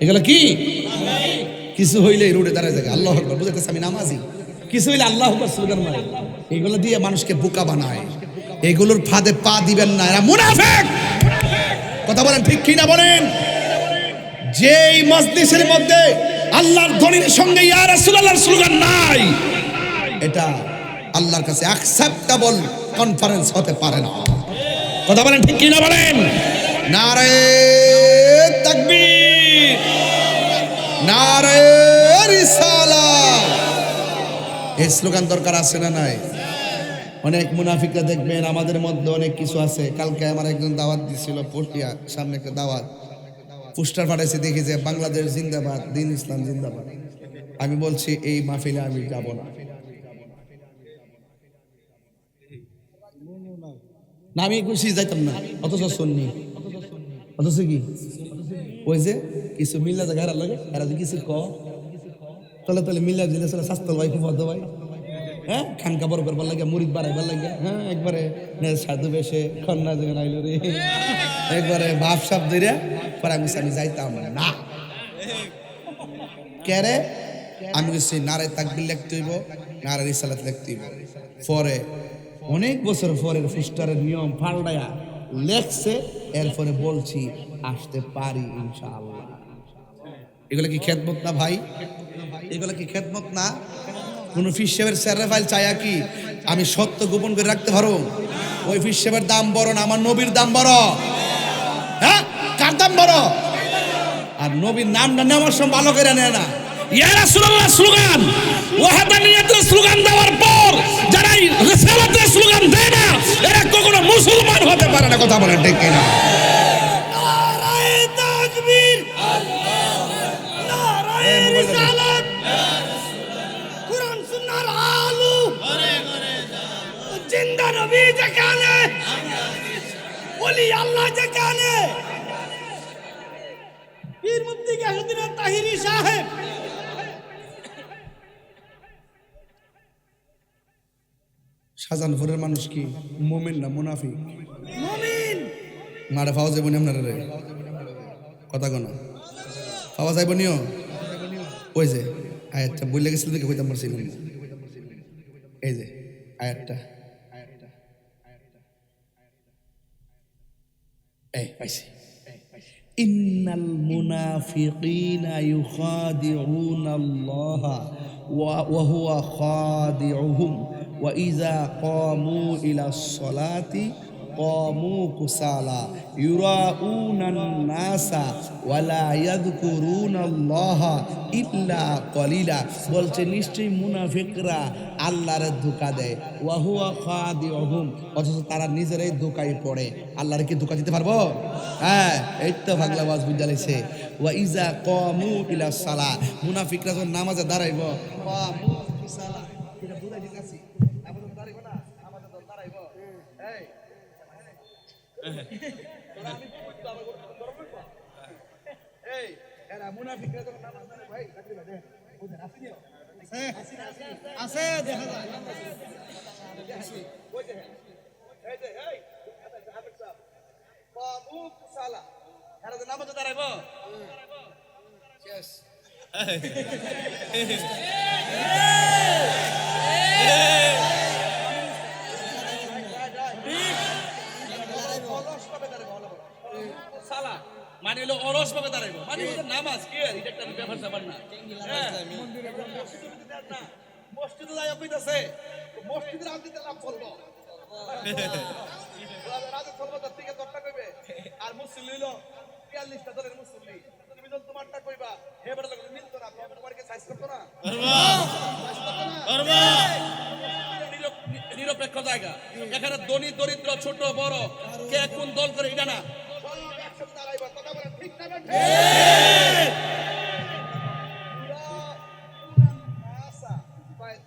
এগুলো কি? কিছু হইলে রোডে দাঁড়ায় যায়, আল্লাহু আকবার বুঝাইতেছে আমি নামাজি, কিছু হইলে আল্লাহু আকবার স্লোগান মারে। এগুলো দিয়ে মানুষকে বোকা বানায়, এগুলোর ফাঁদে পা দিবেন না, এরা মুনাফিক। কথা বলেন ঠিক কি না বলেন? যেই মজলিসের মধ্যে আল্লাহর ধ্বনির সঙ্গে ইয়া রাসূলুল্লাহর স্লোগান নাই, এটা আল্লাহর কাছে অ্যাকসেপ্টেবল কনফারেন্স হতে পারে না। কথা বলেন ঠিক কি না বলেন? নারে তাকবীর, নারে রিসালাত। এই স্লোগান দরকার আছে না নাই? অনেক মুনাফিকরা দেখবেন আমাদের মধ্যে অনেক কিছু আছে। কালকে আমার একজন দাওয়াত দিছিল পটিয়া, সামনে একটা দাওয়াত, পোস্টার পাঠাইছে, দেখি যে বাংলাদেশ জিন্দাবাদ, দিন ইসলাম জিন্দাবাদ। আমি বলছি এই মাহফিলে আমি যাব না। না আমি খুশি যাইতাম না, অথচ শুননি, অথচ কি ওই যে কিছু মিল্লা জায়গা লাগে, এরা যদি কিছু তলে তলে মিল্লা দিলে স্বাস্থ্য ভাই খুব হতো ভাই, হ্যাঁ খান কাপড় করবার লাগে, মুরিদ বাড়াইবার লাগে, হ্যাঁ একবারে সাধু বেশে কন্যা যেন আইল রে, একবারে ভাব সাপ ধরে পরে আমি যাইতাম না। কেরে আমি বলছি নারে তাকবীর লিখতে হইব, নারে রিসালাত লিখতে হইব। পরে অনেক বছর পরের পোস্টারের নিয়ম পাল্টায়া লেখছে, এরপরে বলছি আসতে পারি ইনশাআল্লাহ। এগুলো কি খেদমত না ভাই? এগুলো কি খেদমত না? কোন ফিস সাহেবের স্যারের ফাইল চায়া কি আমি সত্য গোপন করে রাখতে পারো? ওই ফিস সাহেবের দাম বড় না, আমার নবীর দাম বড়। হ্যাঁ, কার দাম বড়? আর নবীর নামটা নেওয়ার সময় ভালো করে নেয় না। ইয়া রাসূলুল্লাহ স্লোগান, ওয়াহাদানিয়াতের স্লোগান দেওয়ার পর যারা রিসালাতের স্লোগান দেয় না, এরা কখনো মুসলমান হতে পারে না। কথা বলেন ঠিক কিনা? নারায়ে তাকবীর, নারায়ে রিসালাত, কুরআন সুন্নাহর আলু, জিন্দা নবী যেখানে, ওলি আল্লাহ যেখানে, পীর মুফতি গিয়াসউদ্দিন তাহিরি সাহেব শাহজাহানপুরের মানুষ কি মুমিন না মুনাফিক? মুমিন। মারে পাওয়া যাবে না আপনারা রে, কথা কোনা পাওয়া যাইব নিও। ওই যে আয়াতটা বললে গেছিল দেখে কইতাম পারছিলাম, এই যে আয়াতটা, এই পাইছি। ইন্নাল মুনাফিকিনা ইউখাদিউনাল্লাহা ওয়া হুয়া খাদিউহুম ওয়া ইযা ক্বামু ইলাস সালাতি ক্বামু কুসালা ইউরাউনান নাসা ওয়া লা ইয়াযকুরুনাল্লাহা ইল্লা কলিলা। বলছে নিশ্চয়ই মুনাফিকরা আল্লাহর ধোঁকা দেয়, ওয়া হুয়া খাদিউহুম, অথচ তারা নিজেরাই ধোঁকায় পড়ে। আল্লাহর কি ধোঁকা দিতে পারবো? হ্যাঁ, এই তো বাংলা ওয়াজ বুঝাইছে। ওয়া ইযা ক্বামু ইলাস সালাহ, মুনাফিকরা যখন নামাজে দাঁড়াইব, ক্বামু কুসালা, এটা বুঝাই দিতেছি। এখন দাঁড়াইব না, নামাজে যখন দাঁড়াইব, এই তোরা আমি বুঝতে হবে, গরম করব। এই এরা মুনাফিকরা যখন নামাজ দাঁড়ায়, ভাই তাকবীর দেন, বুঝেন আসি নিও, আছে দেখা যায়, ওই যে এই যে এই হাফেজ সাহেব ক্বামু কুসালা, এরা যে নামাজে দাঁড়াইব, শেষ। মানে হলো অলস ভাবে দাঁড়াইব, মানে নামাজ কি আর এটা একটা ব্যাপার স্যাপার না। মসজিদে যাই কইতাছে, মসজিদের আনতে লাভ করবো, রাজে চলবো, তার থেকে দরটা কইবে। আর মুসলিম হইলো ৪৫টা দলের মুসলিম, তুমি যখন তোমারটা কইবা হেবার লাগলে মিলতো না, তোমারকে সাইজ করতো না, নিরপেক্ষ জায়গা। এখানে ধনী দরিদ্র ছোট বড় কে কোন দল করে এটা না, সব একসাথে দাঁড়াইবা। কথা বলেন ঠিক না?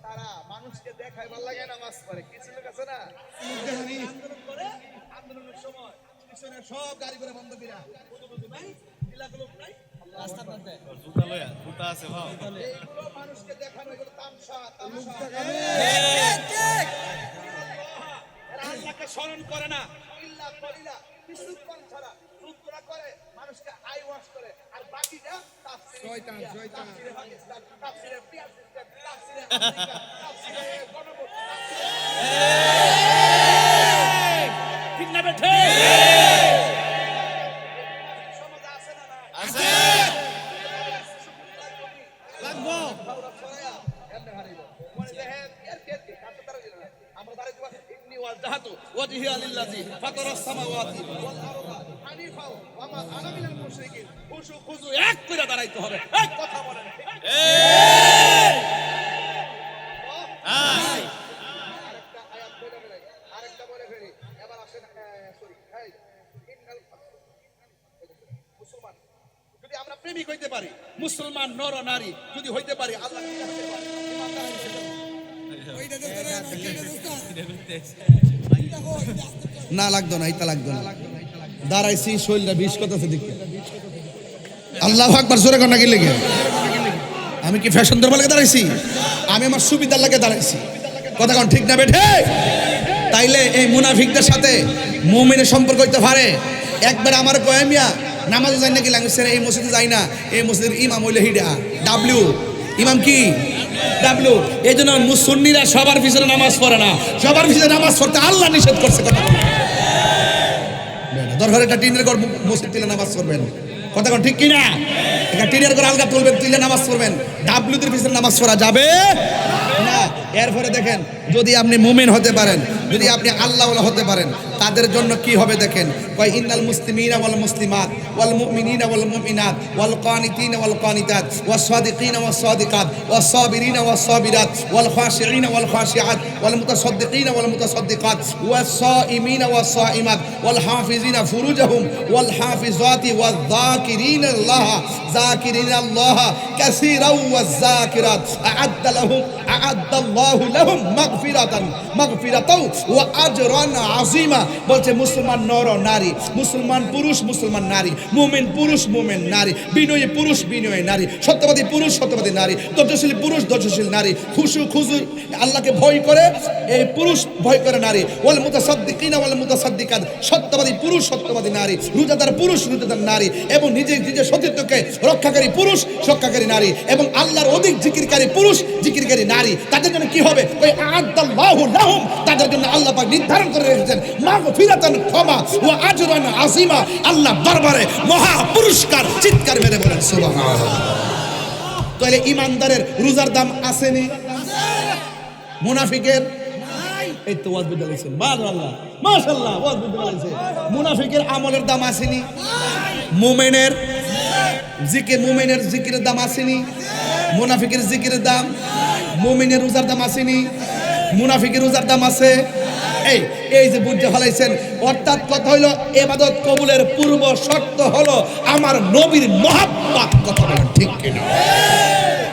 তারা মানুষকে দেখায় ভালো লাগে নামাজ পড়ে, কিছু লোক আছে না আন্দোলন করে, আন্দোলনের সময় পিছনে সব গাড়ি করে বন্ধ করা, নাই এলাকাগুলো নাই রাস্তার মধ্যে জুতা লয়া, জুতা আছে ভাও, এইগুলো মানুষকে দেখানো, এগুলো তামসা, তামসা। ঠিক এরা আল্লাহকে স্মরণ করে না, ইল্লা কলিলা, কিছুক্ষণ ছাড়া রুদ্রা করে, মানুষকে আই ওয়াশ করে, আর বাকিটা তাফসীর শয়তান, শয়তান, তাফসীরে পাকিস্তান, তাফসীরে পিয়ার সিস্টেম, তাফসীরে আমেরিকা, তাফসীরে গণভোট, ঠিক না বেঠে? সমাজ আছে না? না আছে, লাগবো এমনে হারিব মনে দেখেন এর কে কে কাছে দাঁড়াই না, আমরা দাঁড়াই দিব ইন্নী ওয়াজহাতু ওয়াজহিয়া লিল্লাযী ফাতারাস সামাওয়াতি ওয়াল আরদা হানিফা ওয়া মা আনা মিনাল মুশরিকিন। খুশু খুশু এক করে দাঁড়াইতে হবে। এই কথা বলেন ঠিক? আরেকটা আয়াত বলে ফেলি, আরেকটা বলে ফেলি, এবার আসেন। সরি, এই ইন্নাল মুসলমান যদি আমরা প্রেমিক হইতে পারি, মুসলমান নর নারী যদি হইতে পারি, আল্লাহ না লাগতো না, এটা লাগতো না। দাঁড়াইছি শৈলটা বিষ করতেছে দেখতে, আল্লাহু আকবার জোরে কোন নাকি লেগে। আমি কি ফ্যাশন ধরবার লাগে দাঁড়াইছি? আমি আমার সুবিধার লাগে দাঁড়াইছি। কথা কোন ঠিক না বেঠে? তাইলে এই মুনাফিকদের সাথে মুমিনের সম্পর্ক হইতে পারে। একবার আমার কয় মিয়া নামাজে যাই নাকি লাগে, এই মসজিদে যাই না, এই মসজিদের ইমাম হইলে হিডা ডাব্লিউ, ইমাম কি ডাব্লিউ। এই জন্য মুসল্লিরা সবার পিছনে নামাজ পড়ে না, সবার পিছনে নামাজ পড়তে আল্লাহ নিষেধ করছে। কথা দরকার একটা টিনের ঘর মসজিদ তুলে নামাজ পড়বেন, কথা কোন ঠিক কিনা? একটা টিনের ঘর আলগা তুলবেন, তুলে নামাজ পড়বেন, ডাব্লিউদের পিছনে নামাজ পড়া যাবে না। এরপরে দেখেন, যদি আপনি মুমিন হতে পারেন, যদি আপনি আল্লাহওয়ালা হতে পারেন, তাদের জন্য কি হবে দেখেন, কয় ইন্নাল মুসলিমিনা ওয়াল মুসলিমাত ওয়াল মুমিনিনা ওয়াল মুমিনাত ওয়াল কানিতিনা ওয়াল কানিতাত ওয়াস সাদিকিনা ওয়াস সাদিকাত ওয়াস সাবিরিনা ওয়াস সাবিরাত ওয়াল খাশিঈনা ওয়াল খাশিআত ওয়াল মুতাসাদ্দিকিনা ওয়াল মুতাসাদ্দিকাত ওয়াস সাইমিনা ওয়াস সাইমাত ওয়াল হাফিজিনা ফুরুজাহুম ওয়াল হাফিজাতি ওয়াজ যাকিরিনা আল্লাহ যাকিরিনা আল্লাহ কাসীরাও ওয়াজ যাকিরাত আ'আদ্দাল্লাহু লাহুম মাগফিরাতাও ওয়া আজরান আযীমা। বলছে মুসলমান নর নারী, মুসলমান পুরুষ মুসলমান নারী, মুমিন পুরুষ মুমিন নারী, বিনয়ী পুরুষ বিনয়ী নারী, সত্যবাদী পুরুষ সত্যবাদী নারী, ধৈর্যশীল পুরুষ ধৈর্যশীল নারী, খুশু খুজুর আল্লাহকে ভয় করে এই পুরুষ ভয় করে নারী, ওয়াল মুতাসাদ্দিকিনা ওয়াল মুতাসাদ্দিকাত সত্যবাদী পুরুষ সত্যবাদী নারী, রোজাদার পুরুষ রোজাদার নারী, এবং নিজের সতীত্বকে রক্ষাকারী পুরুষ রক্ষাকারী নারী, এবং আল্লাহর অধিক জিকিরকারী পুরুষ জিকিরকারী নারী। তাদের জন্য কি হবে? ওই আ'আদ্দাল্লাহু লাহুম, তাদের জন্য আল্লাহ পাক নির্ধারণ করে রেখেছেন মাগফিরাতান, ক্ষমা, ওয়া আজরান আযীমা, আল্লাহ দরবারে মহা পুরস্কার। চিৎকার মেরে বলেন সুবহানাল্লাহ। তাহলে ইমানদারের রোজার দাম আসেনি, মুনাফিকের এই তো ওয়াজ বুঝতে লাগছে, মাশাআল্লাহ মাশাআল্লাহ ওয়াজ বুঝতে লাগছে। মুনাফিকের আমলের দাম আসেনি, মুমিনের জিকিরের দাম আসেনি, মুনাফিকের জিকিরের দাম, মুমিনের রোজার দাম আসেনি, মুনাফিকের রোজার দাম আছে। এই যে বুঝতে ফলাইছেন, অর্থাৎ কথা হইল ইবাদত কবুলের পূর্ব শর্ত হলো আমার নবীর মহব্বত। কথা বলেন ঠিক কিনা?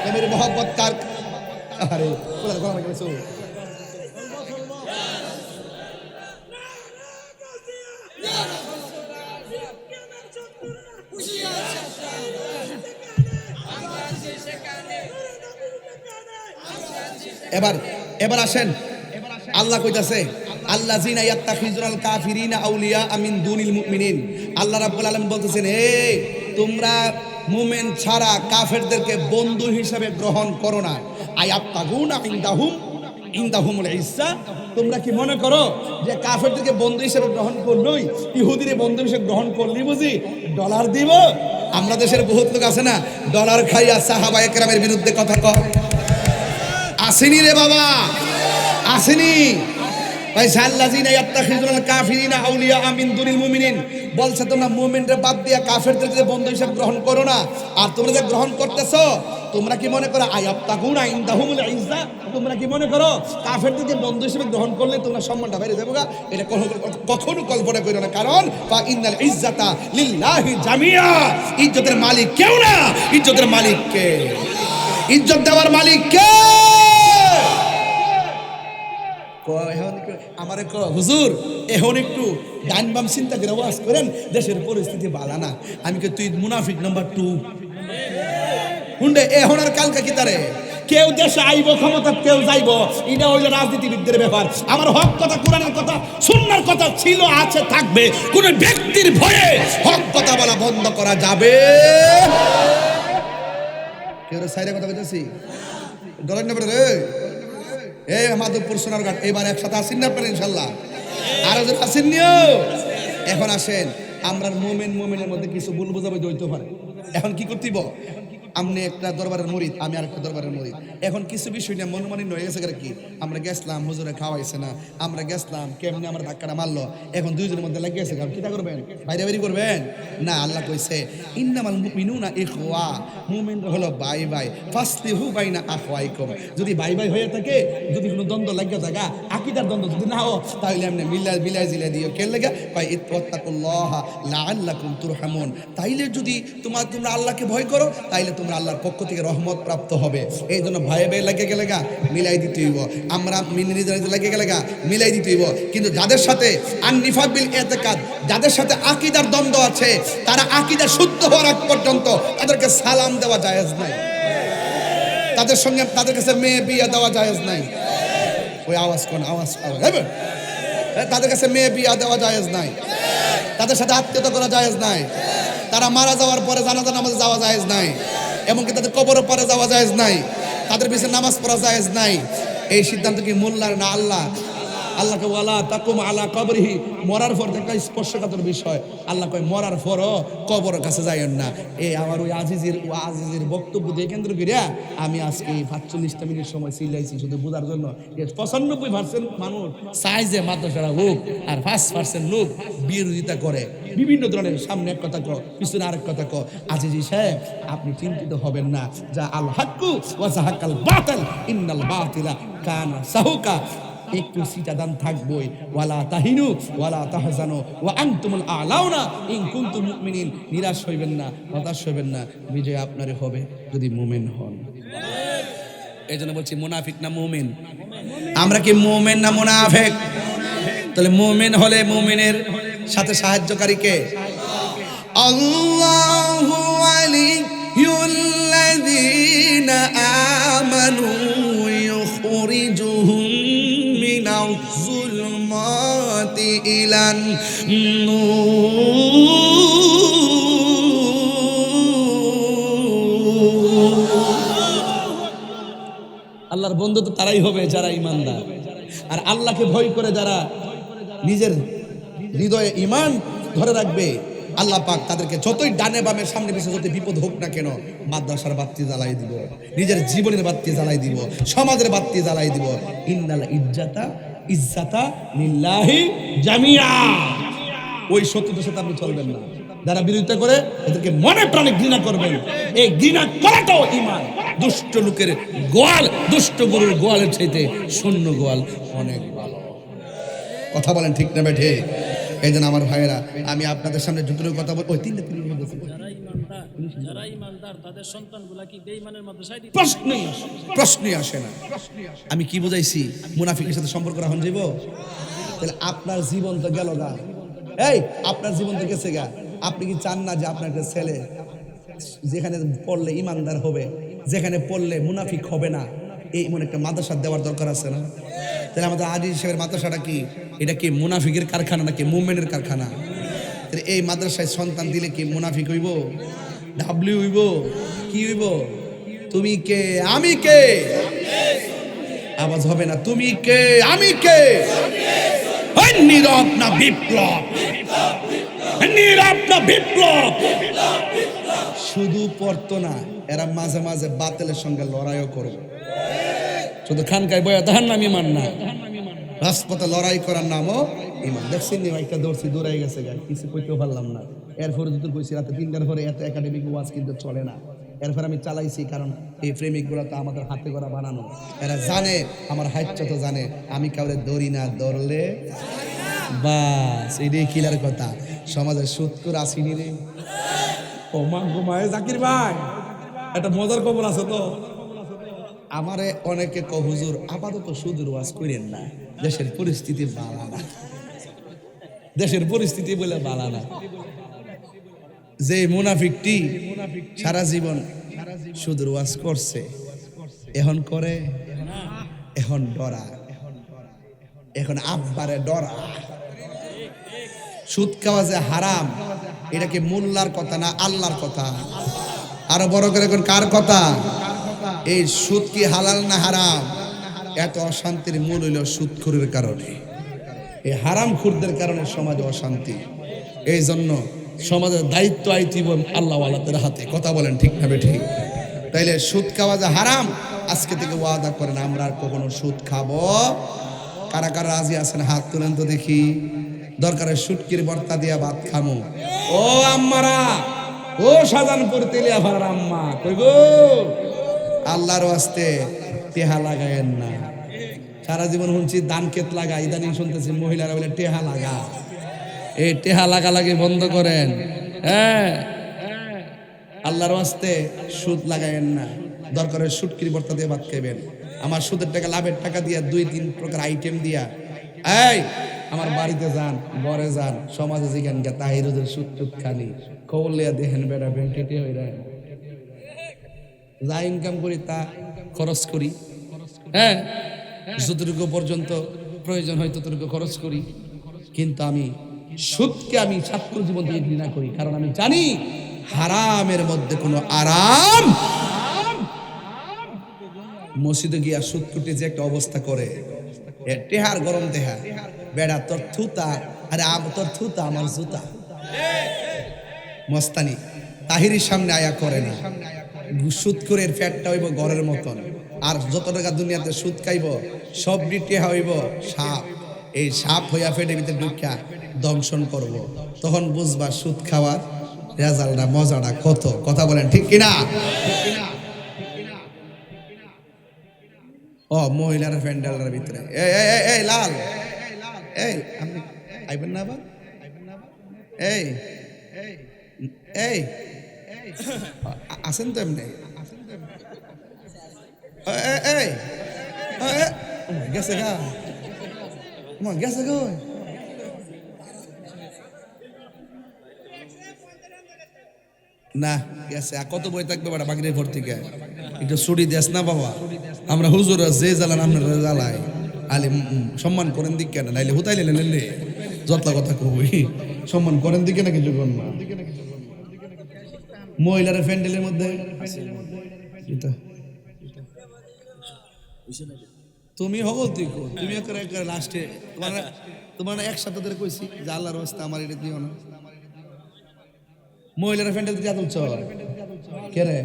নবীর মহব্বত কার? আরে গলা গেছে। এবার আসেন, আল্লাহ কইতাছে আল্লাযিনা ইয়াত্তাখিজুনাল কাফিরিনা আউলিয়া মিন দুনিল মুমিনিন। আল্লাহ রাব্বুল আলামিন বলতেছেন, তোমরা মুমিন ছাড়া কাফেরদেরকে বন্ধু হিসেবে গ্রহণ করো না। আয়াবতাগুনা ইনদাহুমুল ইজ্জা, তোমরা কি মনে করো যে কাফেরদেরকে বন্ধু হিসেবে গ্রহণ করলই, ইহুদিরে বন্ধু হিসেবে গ্রহণ করলি বুঝি ডলার দিব? আমরা দেশের বহুত লোক আছে না, ডলার খাইয়া সাহাবায়ে কেরামের বিরুদ্ধে কথা কয়, আসেনি রে বাবা, আসেনি ভাই। আল্লাযিনা ইয়াত্তাখিজুনাল কাফিরিনা আউলিয়া মিন দুনিল মুমিনিন, বলছে তোমরা মুমিনরে বাদ দিয়া কাফেরদেরকে বন্ধু হিসেবে গ্রহণ করো না। আর তোমরা যে গ্রহণ করতেছো, তোমরা কি মনে করো আয়াবতাগুনা ইনদাহুমুল ইজ্জা, তোমরা কি মনে করো কাফেরদেরকে বন্ধু হিসেবে গ্রহণ করলে তোমরা সম্মানটা বেড়ে যাবে? এটা কখনো কল্পনা করো না, কারণ ফা ইন্নাল ইজ্জাতা লিল্লাহি জামিয়া, ইজ্জতের মালিক কেউ না, ইজ্জতের মালিক কে? ইজ্জত দেওয়ার মালিক কে? আমারে হুজুর এখন একটু ডান বাম চিন্তা করে ওয়াজ করেন, দেশের পরিস্থিতি ভালো না। আমি কে তুই মুনাফিক নাম্বার 2 হুন্ডে এখন আর কালকা কি তারে কেউ দেশে আইব ক্ষমতা, কেউ যাইব, এটা হইল রাজনীতিবিদদের ব্যাপার। আমার হক কথা, কোরআনের কথা, সুন্নাহর কথা ছিল, আছে, থাকবে। কোন ব্যক্তির ভয়ে হক কথা বলা বন্ধ করা যাবে। কেউ সাইডে কথা বলতেছি ডলার নেবে রে। মাধবপুর সোনারঘাট এবার একসাথে আসেন না আপনারা ইনশাল্লাহ? আরো জন আসেন নিও। এখন আসেন, আমরা মুমিনের মধ্যে কিছু ভুল বোঝাবুঝি হইতে পারে। এখন কি করতেইব? আপনি একটা দরবারের মুরিদ, আমি আর একটা দরবারের মুরিদ। এখন কিছু বিষয় নিয়ে মনোমালিন্য হয়ে গেছে কি, আমরা গেছিলাম হুজুরে খাওয়াইছে না, আমরা গেছিলাম কেমনি আমার ধাক্কাটা মারলো, এখন দুইজনের মধ্যে লেগে গেছে। কিটা করবেন? বাইরে বাইরে করবেন না। আল্লাহ কইছে ইন্নামাল মুমিনুনা ইখওয়া, মুমিন হলো ভাই ভাই, ফাসলিহু বাইনা আখওয়াইকুম। যদি ভাই ভাই হয়ে থাকে, যদি কোনো দ্বন্দ্ব লাগিয়ে থাকে, আকীদার দ্বন্দ্ব যদি না হয়, তাহলে এমনি মিলাই জিলাই দিও। কে লাগা? কয় ইত্তাকুল্লাহ লাআল্লাকুম তুরহামুন। তাইলে যদি তোমরা আল্লাহকে ভয় করো, তাইলে তোমরা আল্লাহর পক্ষ থেকে রহমত প্রাপ্ত হবে। এই জন্য ভাই ভাই লাগে গেলে মিলাই দিতে হইব। আমরা লাগে গেলে মিলাই দিতে হইব। কিন্তু যাদের সাথে আননিফাক বিল ইতিকাদ, যাদের সাথে আকীদার দ্বন্দ্ব আছে, তারা আকীদা শুদ্ধ হওয়ার আগ পর্যন্ত তাদেরকে সালাম দেওয়া জায়েজ নাই, তাদের সঙ্গে তাদের কাছে মেয়ে বিয়ে দেওয়া জায়েজ নাই। ওই আওয়াজ কোন আওয়াজ? তাদের কাছে মেয়ে বিয়ে দেওয়া জায়েজ নাই, তাদের সাথে আত্মীয়তা করা জায়েজ নাই, তারা মারা যাওয়ার পরে জানাজা নামাজে যাওয়া জায়েজ নাই, এমনকি তাদের কবরের পরে যাওয়া জায়েজ নাই, তাদের পিছনে নামাজ পড়া জায়েজ নাই। এই সিদ্ধান্ত কি মোল্লার না আল্লাহ? আল্লাহকে ওয়ালা তাকুম আলা কবরিহি, মরার পর একটা স্পর্শকাতর বিষয়। আল্লাহ কয় মরার পরও কবরের কাছে যাইয়েন না। এই আমার ওই আজিজের বক্তব্য দিয়ে কেন্দ্র করিয়া আমি আজকে এই 45টা মিনিট সময় চিল্লাইছি শুধু বোঝার জন্য। 95% মানুষ চাই যে মাদ্রাসারা হোক, আর 5% লোক বিরোধিতা করে বিভিন্ন ধরনের, সামনে এক কথা কো, পিছনে আরেক কথা কো। আজিজি সাহেব, আপনি চিন্তিত হবেন না, যা আল হাক্কু ওয়া যাহাকাল বাতিল ইন্নাল বাতিলা কানা সাহুকা। একটু সিটাদান থাকবই, ওয়ালা তাহিনু ওয়ালা তাহজানু ওয়া আনতুমুল আলাউনা ইন কুনতুম মুমিনিন। নিরাশ হইবেন না, হতাশ হইবেন না, বিজয় আপনারই হবে যদি মুমিন হন। এই জন্য বলছি মুনাফিক না মুমিন? আমরা কি মুমিন না মুনাফিক? তাহলে মুমিন হলে মুমিনের সাথে সাহায্যকারী কে? আল্লাহু ওয়ালিয়ুল্লাযীনা আমানু ইউখরিজুহুম মিনাজ যুলমাতি ইলান নূর। আল্লাহর বন্ধু তো তারাই হবে যারা ঈমানদার, আর আল্লাহকে ভয় করে যারা নিজের হৃদয়ে ঈমান ধরে রাখবে, আল্লাহ পাক তাদেরকে যতই ডানে বামে সামনে পিছনে যত বিপদ হোক না কেন, মাদ্রাসার বাতি জ্বালাই দিব, নিজের জীবনের বাতি জ্বালাই দিব, সমাজের বাতি জ্বালাই দিব। ইন্নাল ইজ্জাতা লিল্লাহি জামিয়া। ওই শত্রুদের সাথে আপনি চলবেন না। যারা বিরোধিতা করে এদেরকে মনে প্রাণে ঘৃণা করবেন। এই ঘৃণা করাটাও ঈমান। দুষ্ট লোকের গোয়াল, দুষ্ট গরুর গোয়ালের চাইতে শূন্য গোয়াল অনেক ভালো। কথা বলেন ঠিক না বেঠে? এই জন্য আমার ভাইয়েরা, আমি আপনাদের সামনে যতটুকু কথা বল, ওই তিনটা প্রশ্নই আসে না। আমি কি বুঝাইছি? মুনাফিকের সাথে সম্পর্ক রাখুন যাইব? তাহলে আপনার জীবন তো গেল গা। এই আপনার জীবন তো গেছে গা। আপনি কি চান না যে আপনার একটা ছেলে যেখানে পড়লে ইমানদার হবে, যেখানে পড়লে মুনাফিক হবে না, এই এমন একটা মাদ্রাসা দেওয়ার দরকার আছে না? তাহলে আমাদের আজিজ সাহেবের মাদ্রাসাটা কি? এটা কি মুনাফিকের কারখানা নাকি মুমিনের কারখানা? তাহলে এই মাদ্রাসায় সন্তান দিলে কি মুনাফিক হইব? ডাবলিউ হইব? কি হইব? তুমি কে আমি কে? আওয়াজ হবে না। তুমি কে আমি কে? নীরব না বিপ্লব? নীরব না বিপ্লব? শুধু পড়তো না, এরা মাঝে মাঝে বাতিলের সঙ্গে লড়াইও করবে। শুধু খানকায় বয়া তাহার নাম ইমান না, রাজপথে লড়াই করার নামও ইমান। দেখছেন নি একটা দৌড়ছি, দৌড়াই গেছে গা, কিছু কইতেও পারলাম না। এরপরে দুটো কইছি রাতে 3টার পরে এত একাডেমিক ওয়াজ কিন্তু চলে না। এরপর আমি চালাইছি, কারণ এই প্রেমিকগুলো তো আমাদের হাতে করা বানানো। এরা জানে, আমার হাইচ্ছা তো জানে আমি কাউরে দৌড়ি না, দৌড়লে বাস এটাই কিলার কথা। সমাজের সুৎকুর আসিনি রে। ও মা ঘুমায় জাকির ভাই, একটা মজার খবর আছে তো। আমারে অনেকে কয় হুজুর আপাতত সুদূর ওয়াজ করেন না, দেশের পরিস্থিতি ভালো না। দেশের পরিস্থিতি বলে ভালো না। যে মুনাফিকটি সারা জীবন সুদূর ওয়াজ করছে, এখন করে, এখন ডরা, এখন আব্বারে ডরা। সুদ খাওয়া যে হারাম, এটা কি মোল্লার কথা না আল্লাহর কথা? আরো বড় করে এখন কার কথা? এই সুদ কি হালাল না হারাম? এত অশান্তির মূল হইল সুদখোরের কারণে। এই হারামখোরদের কারণে সমাজে অশান্তি। এই জন্য সমাজের দায়িত্ব আইতিব আল্লাহওয়ালাদের হাতে। কথা বলেন ঠিক না বেঠিক? তাইলে সুদ খাওয়া যে হারাম, আজকে থেকে ওয়াদা করেন আমরা আর কখনো সুদ খাবো। কারা কারা রাজি আছেন হাত তুলেন তো দেখি। দরকারে শুটকির ভর্তা দিয়া ভাত খামো। ও আম্মারা, ও শাহজাহানপুর তেলিয়া ভাড়ার আম্মা, কই গো? আল্লাহর ওয়াস্তে টেহা লাগায়েন না। সারা জীবন শুনছি দান ক্ষেত লাগা, ইদানিং শুনতেছি মহিলারা বলে টেহা লাগা। এই টেহা লাগালাগি বন্ধ করেন। হ্যাঁ, আল্লাহর ওয়াস্তে সুদ লাগায়েন না। দরকারে শুটকির ভর্তা দিয়ে ভাত খাইবেন। আমার সুদের টাকা, লাভের টাকা দিয়া 2-3 প্রকার আইটেম দিয়া, এই আমার বাড়িতে যান, ঘরে যান, সমাজে যেখান গা তাহিরুদের সুদ টুদ খালি খবর লিয়া দেখেন বেড়া বেন্টেটে হয়ে যায়। যা ইনকাম করি তা খরচ করি। হ্যাঁ, যতটুকু পর্যন্ত প্রয়োজন হয় ততটুকু খরচ করি। কিন্তু আমি সুদকে আমি ছাত্র জীবন থেকে ঘৃণা করি, কারণ আমি জানি হারামের মধ্যে কোনো আরাম। মসজিদে গিয়া সুদ কুটে যে একটা অবস্থা করে, টেহার গরম দেহা বেড়া তোর থুতা, আরে তোর থুতা আমার জুতা। মস্তানি তাহিরির সামনে আয়া করে না। সুদ করে ফ্যাটটা হইব ঘরের মতন, আর যত টাকা দুনিয়াতে সুদ খাইব সব টেহা হইব সাপ। এই সাপ হইয়া ফেটে ভিতরে ঢুকিয়া দংশন করব, তখন বুঝবা সুদ খাওয়ার রেজাল্টটা মজাটা কত। কথা বলেন ঠিক কিনা? ও মহিলার প্যান্ডেলের ভিতরে এই লাল, এই আপনি আইবেন না আবার? এই এই আসেন তো এমনি। এই গেছে গা, গেছে গো। না গেছে, কত বই থাকবে বাড়া বাগির ভর থেকে। একটু ছুটি দেস না বাবা, আমরা হুজুর যে জ্বালান আপনারা জ্বালাই। আলি সম্মান করেন দিক কেন, নাইলে হুতাইলে নেলে যতলা কথা কবি। সম্মান করেন দিকে না কিছু কর না। মহিলার প্যান্ডেলের মধ্যে তুমি হবল তুই তুমি লাস্টে তোমার একসাথে ধরে কইছি যে আল্লাহর রাস্তা আমার এটা দিও না। মহিলার প্যান্ডেল দিয়া তুলছ কে রে?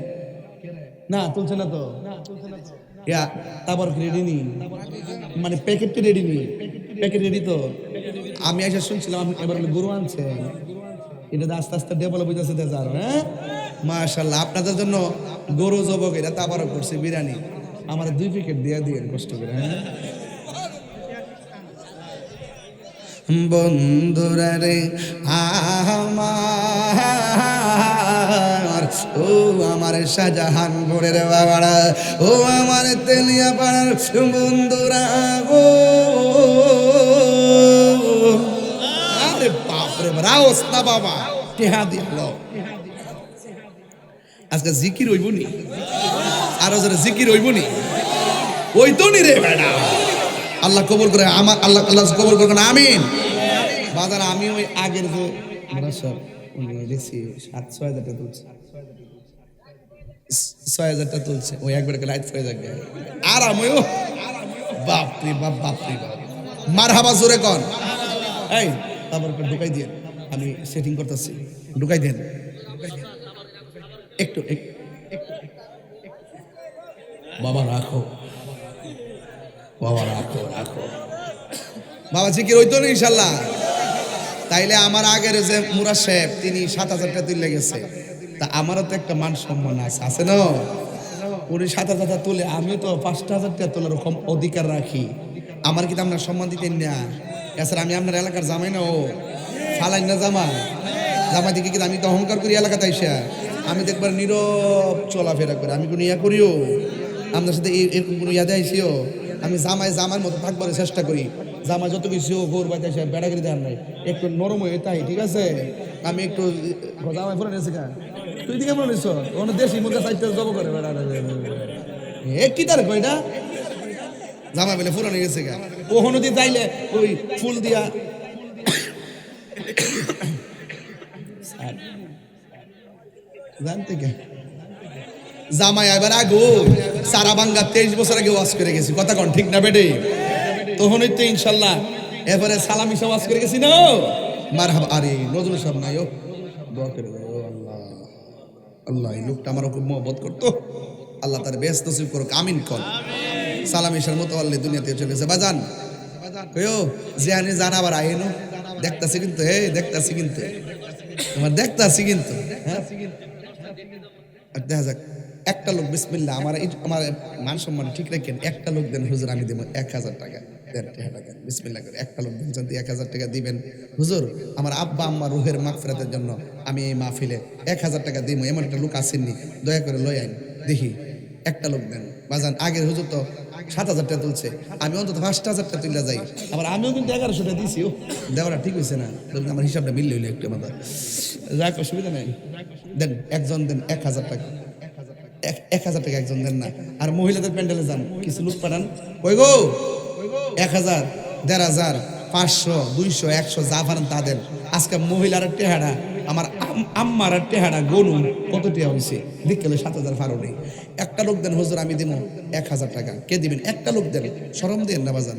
না তুলছে না তো, তারপর রেডি নি, মানে প্যাকেটটা রেডি নি, প্যাকেট রেডি তো। আমি এসে শুনছিলাম এবার গরু আনছে, এটা আস্তে আস্তে ডেভেলপ হইতেছে দেশার। হ্যাঁ মাশাআল্লাহ, আপনাদের জন্য গরু জবক এটা তাবারক করছে বিরিয়ানি। আমার 2 প্যাকেট দিয়ে দিয়ে কষ্ট করে। হ্যাঁ বন্ধুরা রে আমার, ও আমার শাহজাহান ভোরের বাবারা, ও আমার তেলিয়া পাড়ার বন্ধুরা গো, আরে বাপরে রাওস না বাবা, টেহা দিল। আজকে জিকির হইব নি, আরো যারা জিকির হইব নি, ওই তো নি রে বেটা। আল্লাহ কবুল করে, আমার আল্লাহ আল্লাহ কবুল করবেন, আমিন। বাজার আমি ওই আগের যে সব দেখছি 7-6 হাজার তুলছে, 6 হাজারটা তুলছে, ওই একবার লাইট হয়ে যাবে আর আমি বাপরে বাপ, বাপরে বাপ, মারহাবা জোরে কর। এই তারপর ঢুকাই দিয়ে, আমি সেটিং করতেছি, ঢুকাই দেন একটু বাবা, রাখো বাবা, রাখো রাখো বাবা, জিকির হইতো না ইনশাল্লাহ। তাইলে আমার আগের যে মুরা সাহেব তিনি 7,000 তুলে গেছে, তা আমারও তো একটা মান সম্মান আছে না? উনি 7,000 তুলে, আমিও তো 5,000 তোলার রকম অধিকার রাখি। আমার কিন্তু আপনার সম্মান দিতেন না। এছাড়া আমি আপনার এলাকার জামাই না, ও ফালাই না জামাই, জামাই দিকে কিন্তু আমি তো অহংকার করি এলাকাতে আইসা। আমি তো একবার নীরব চলাফেরা করে, আমি কোনো ইয়া করিও আপনার সাথে এরকম কোনো ইয়াদে আইসিও। আমি জামার মতো থাকবার চেষ্টা করি। জামা যত কিছু গোর বাড়িতে এসে বেড়াগিরি দেন নাই, একটু নরম হয়ে তাই, ঠিক আছে? আমি একটু জামাই ফোন এসে গা, তুই দিকে মনে নিস ওখানে দেশি মুখে সাইডটা জব করে বেড়া কি তার কয়টা জামা বেলে ফুরানো গেছে গা। ওখানে দিয়ে যাইলে ওই ফুল দিয়া জানতে কে জামাই এবার আগো সারা বাংলা 23 বছর আগে ওয়াজ করে গেছি, কথা কন ঠিক না বেটে? তখনই তো ইনশাল্লাহ এবারে সালামি সব ওয়াজ করে গেছি না। মারহাবা। আরে নজরুল সাহেব নাই, ও দোয়া করে দাও। আল্লাহ আল্লাহ, এই লোকটা আমার খুব মহব্বত করতো, আল্লাহ তার বেহেশত নসিব করুক, আমিন কর। সালামিশার মতো আল্লাহ দুনিয়াতে চলে গেছে। বাজান কইও জিয়ানি জানা আবার আইনো দেখতাছি কিন্তু, হে দেখতাছি কিন্তু, তোমার দেখতাছি কিন্তু। হ্যাঁ দেখা যাক একটা লোক বিসমিল্লাহ, আমার মান সম্মান ঠিক রাখেন, একটা লোক দেন হুজুর, আমি দেবো 1,000 টাকা দেন, দেন বিসমিল্লাহ করে একটা লোক দেন, যদি 1,000 টাকা দিবেন হুজুর আমার আব্বা আম্মা রুহের মাগফিরাতের জন্য আমি এই মাহফিলে 1,000 টাকা দিব, এমন একটা লোক আসেননি, দয়া করে লই আইন দেখি, একটা লোক দেন। বাজান আগের হুজুর তো 7,000 টাকা তুলছে, আমি অন্তত 5,000 টাকা তুলে যাই, আবার আমিও কিন্তু 1100 টাকা দিছি। ও দেওয়াটা ঠিক হয়েছে না, আমার হিসাবটা মিললে হইলে একটু আমাদের যাক, অসুবিধা নেই, দেন একজন দেন 1,000 টাকা, 1,000 টাকা একজন দেন না। আর মহিলাদের প্যান্ডেলে যান, কিছু লোক পাঠান, কই গো 1,000, 1,500, 500, 200, 100 যা পারেন তা দেন। আজকে মহিলার টেহারা, আমার আম্মার টেহারা গনুন কত টেহা হয়েছে, দেখলে 7,000 ফারো নেই। একটা লোক দেন হুজুর, আমি দেবো 1,000 টাকা, কে দিবেন? একটা লোক দেন, শরম দেন না বাজান,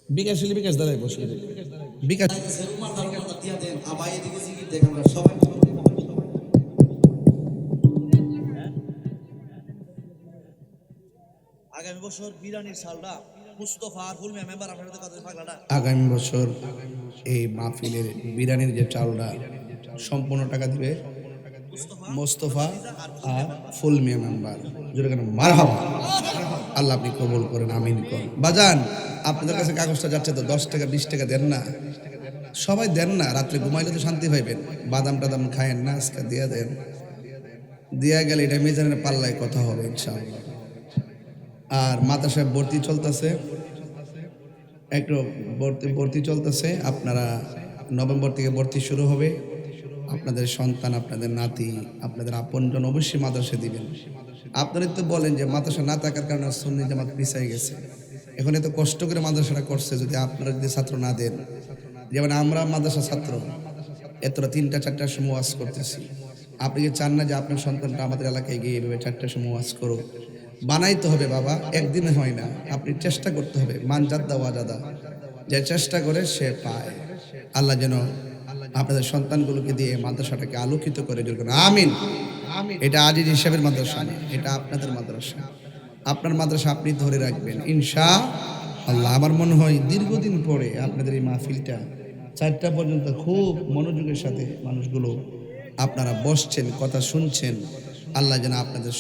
বিকাশ হলে বিকাশ দাঁড়ায় বসে বিকাশ। আগামী বছর বিরানির সালটা মুস্তফা আর ফুল মিয়া মেম্বার আপনাদের কথা পাগলাটা আগামী বছর এই মাহফিলের বিরানির যে চালটা সম্পূর্ণ টাকা দিবে মোস্তফা আর ফুল মিয়া মেম্বার। যেটা মারহাবা, আল্লাহ আপনি কবুল করেন, আমিন করেন। বাজান আপনাদের কাছে কাগজটা যাচ্ছে তো 10 টাকা 20 টাকা দেন না, সবাই দেন না, রাত্রে ঘুমাইলে তো শান্তি পাইবেন। বাদাম টাদাম খায়েন না, আজকে দিয়া দেন, দিয়া গেলে এটা মিজানের পাল্লায় কথা হবে ইনশাআল্লাহ। আর মাদ্রাসায় ভর্তি চলতেছে, একটু ভর্তি চলতেছে। আপনারা নভেম্বর থেকে ভর্তি শুরু হবে। আপনাদের সন্তান, আপনাদের নাতি, আপনাদের আপনজন অবশ্যই মাদ্রাসা দিবেন। আপনারা তো বলেন যে মাদ্রাসা না থাকার কারণে সুন্নি জামাত পিছাই গেছে। এখন এত কষ্ট করে মাদ্রাসাটা করছে, যদি আপনারা যদি ছাত্র না দেন, যেমন আমরা মাদ্রাসা ছাত্র এতটা 3টা 4টার সময় ওয়াজ করতেছি। আপনি কি চান না যে আপনার সন্তানটা আমাদের এলাকায় গিয়ে এভাবে 4টার সময় ওয়াজ করুক? বানাইতে হবে বাবা, একদিনে হয় না, আপনি চেষ্টা করতে হবে। মান জাদ্দা ওয়াজাদা, যে চেষ্টা করে সে পায়। আল্লাহ যেন আপনাদের সন্তানগুলোকে দিয়ে মাদ্রাসাটাকে আলোকিত করে দিলেন, আমিন। এটা আজিজ হিসাবের মাদ্রাসা না, এটা আপনাদের মাদ্রাসা। আপনার মাদ্রাসা আপনি ধরে রাখবেন ইনশাআল্লাহ। আমার মনে হয় দীর্ঘদিন পরে আপনাদের এই মাহফিলটা 4টা পর্যন্ত খুব মনোযোগের সাথে মানুষগুলো আপনারা বসছেন, কথা শুনছেন। আল্লাহ যেন আপনাদের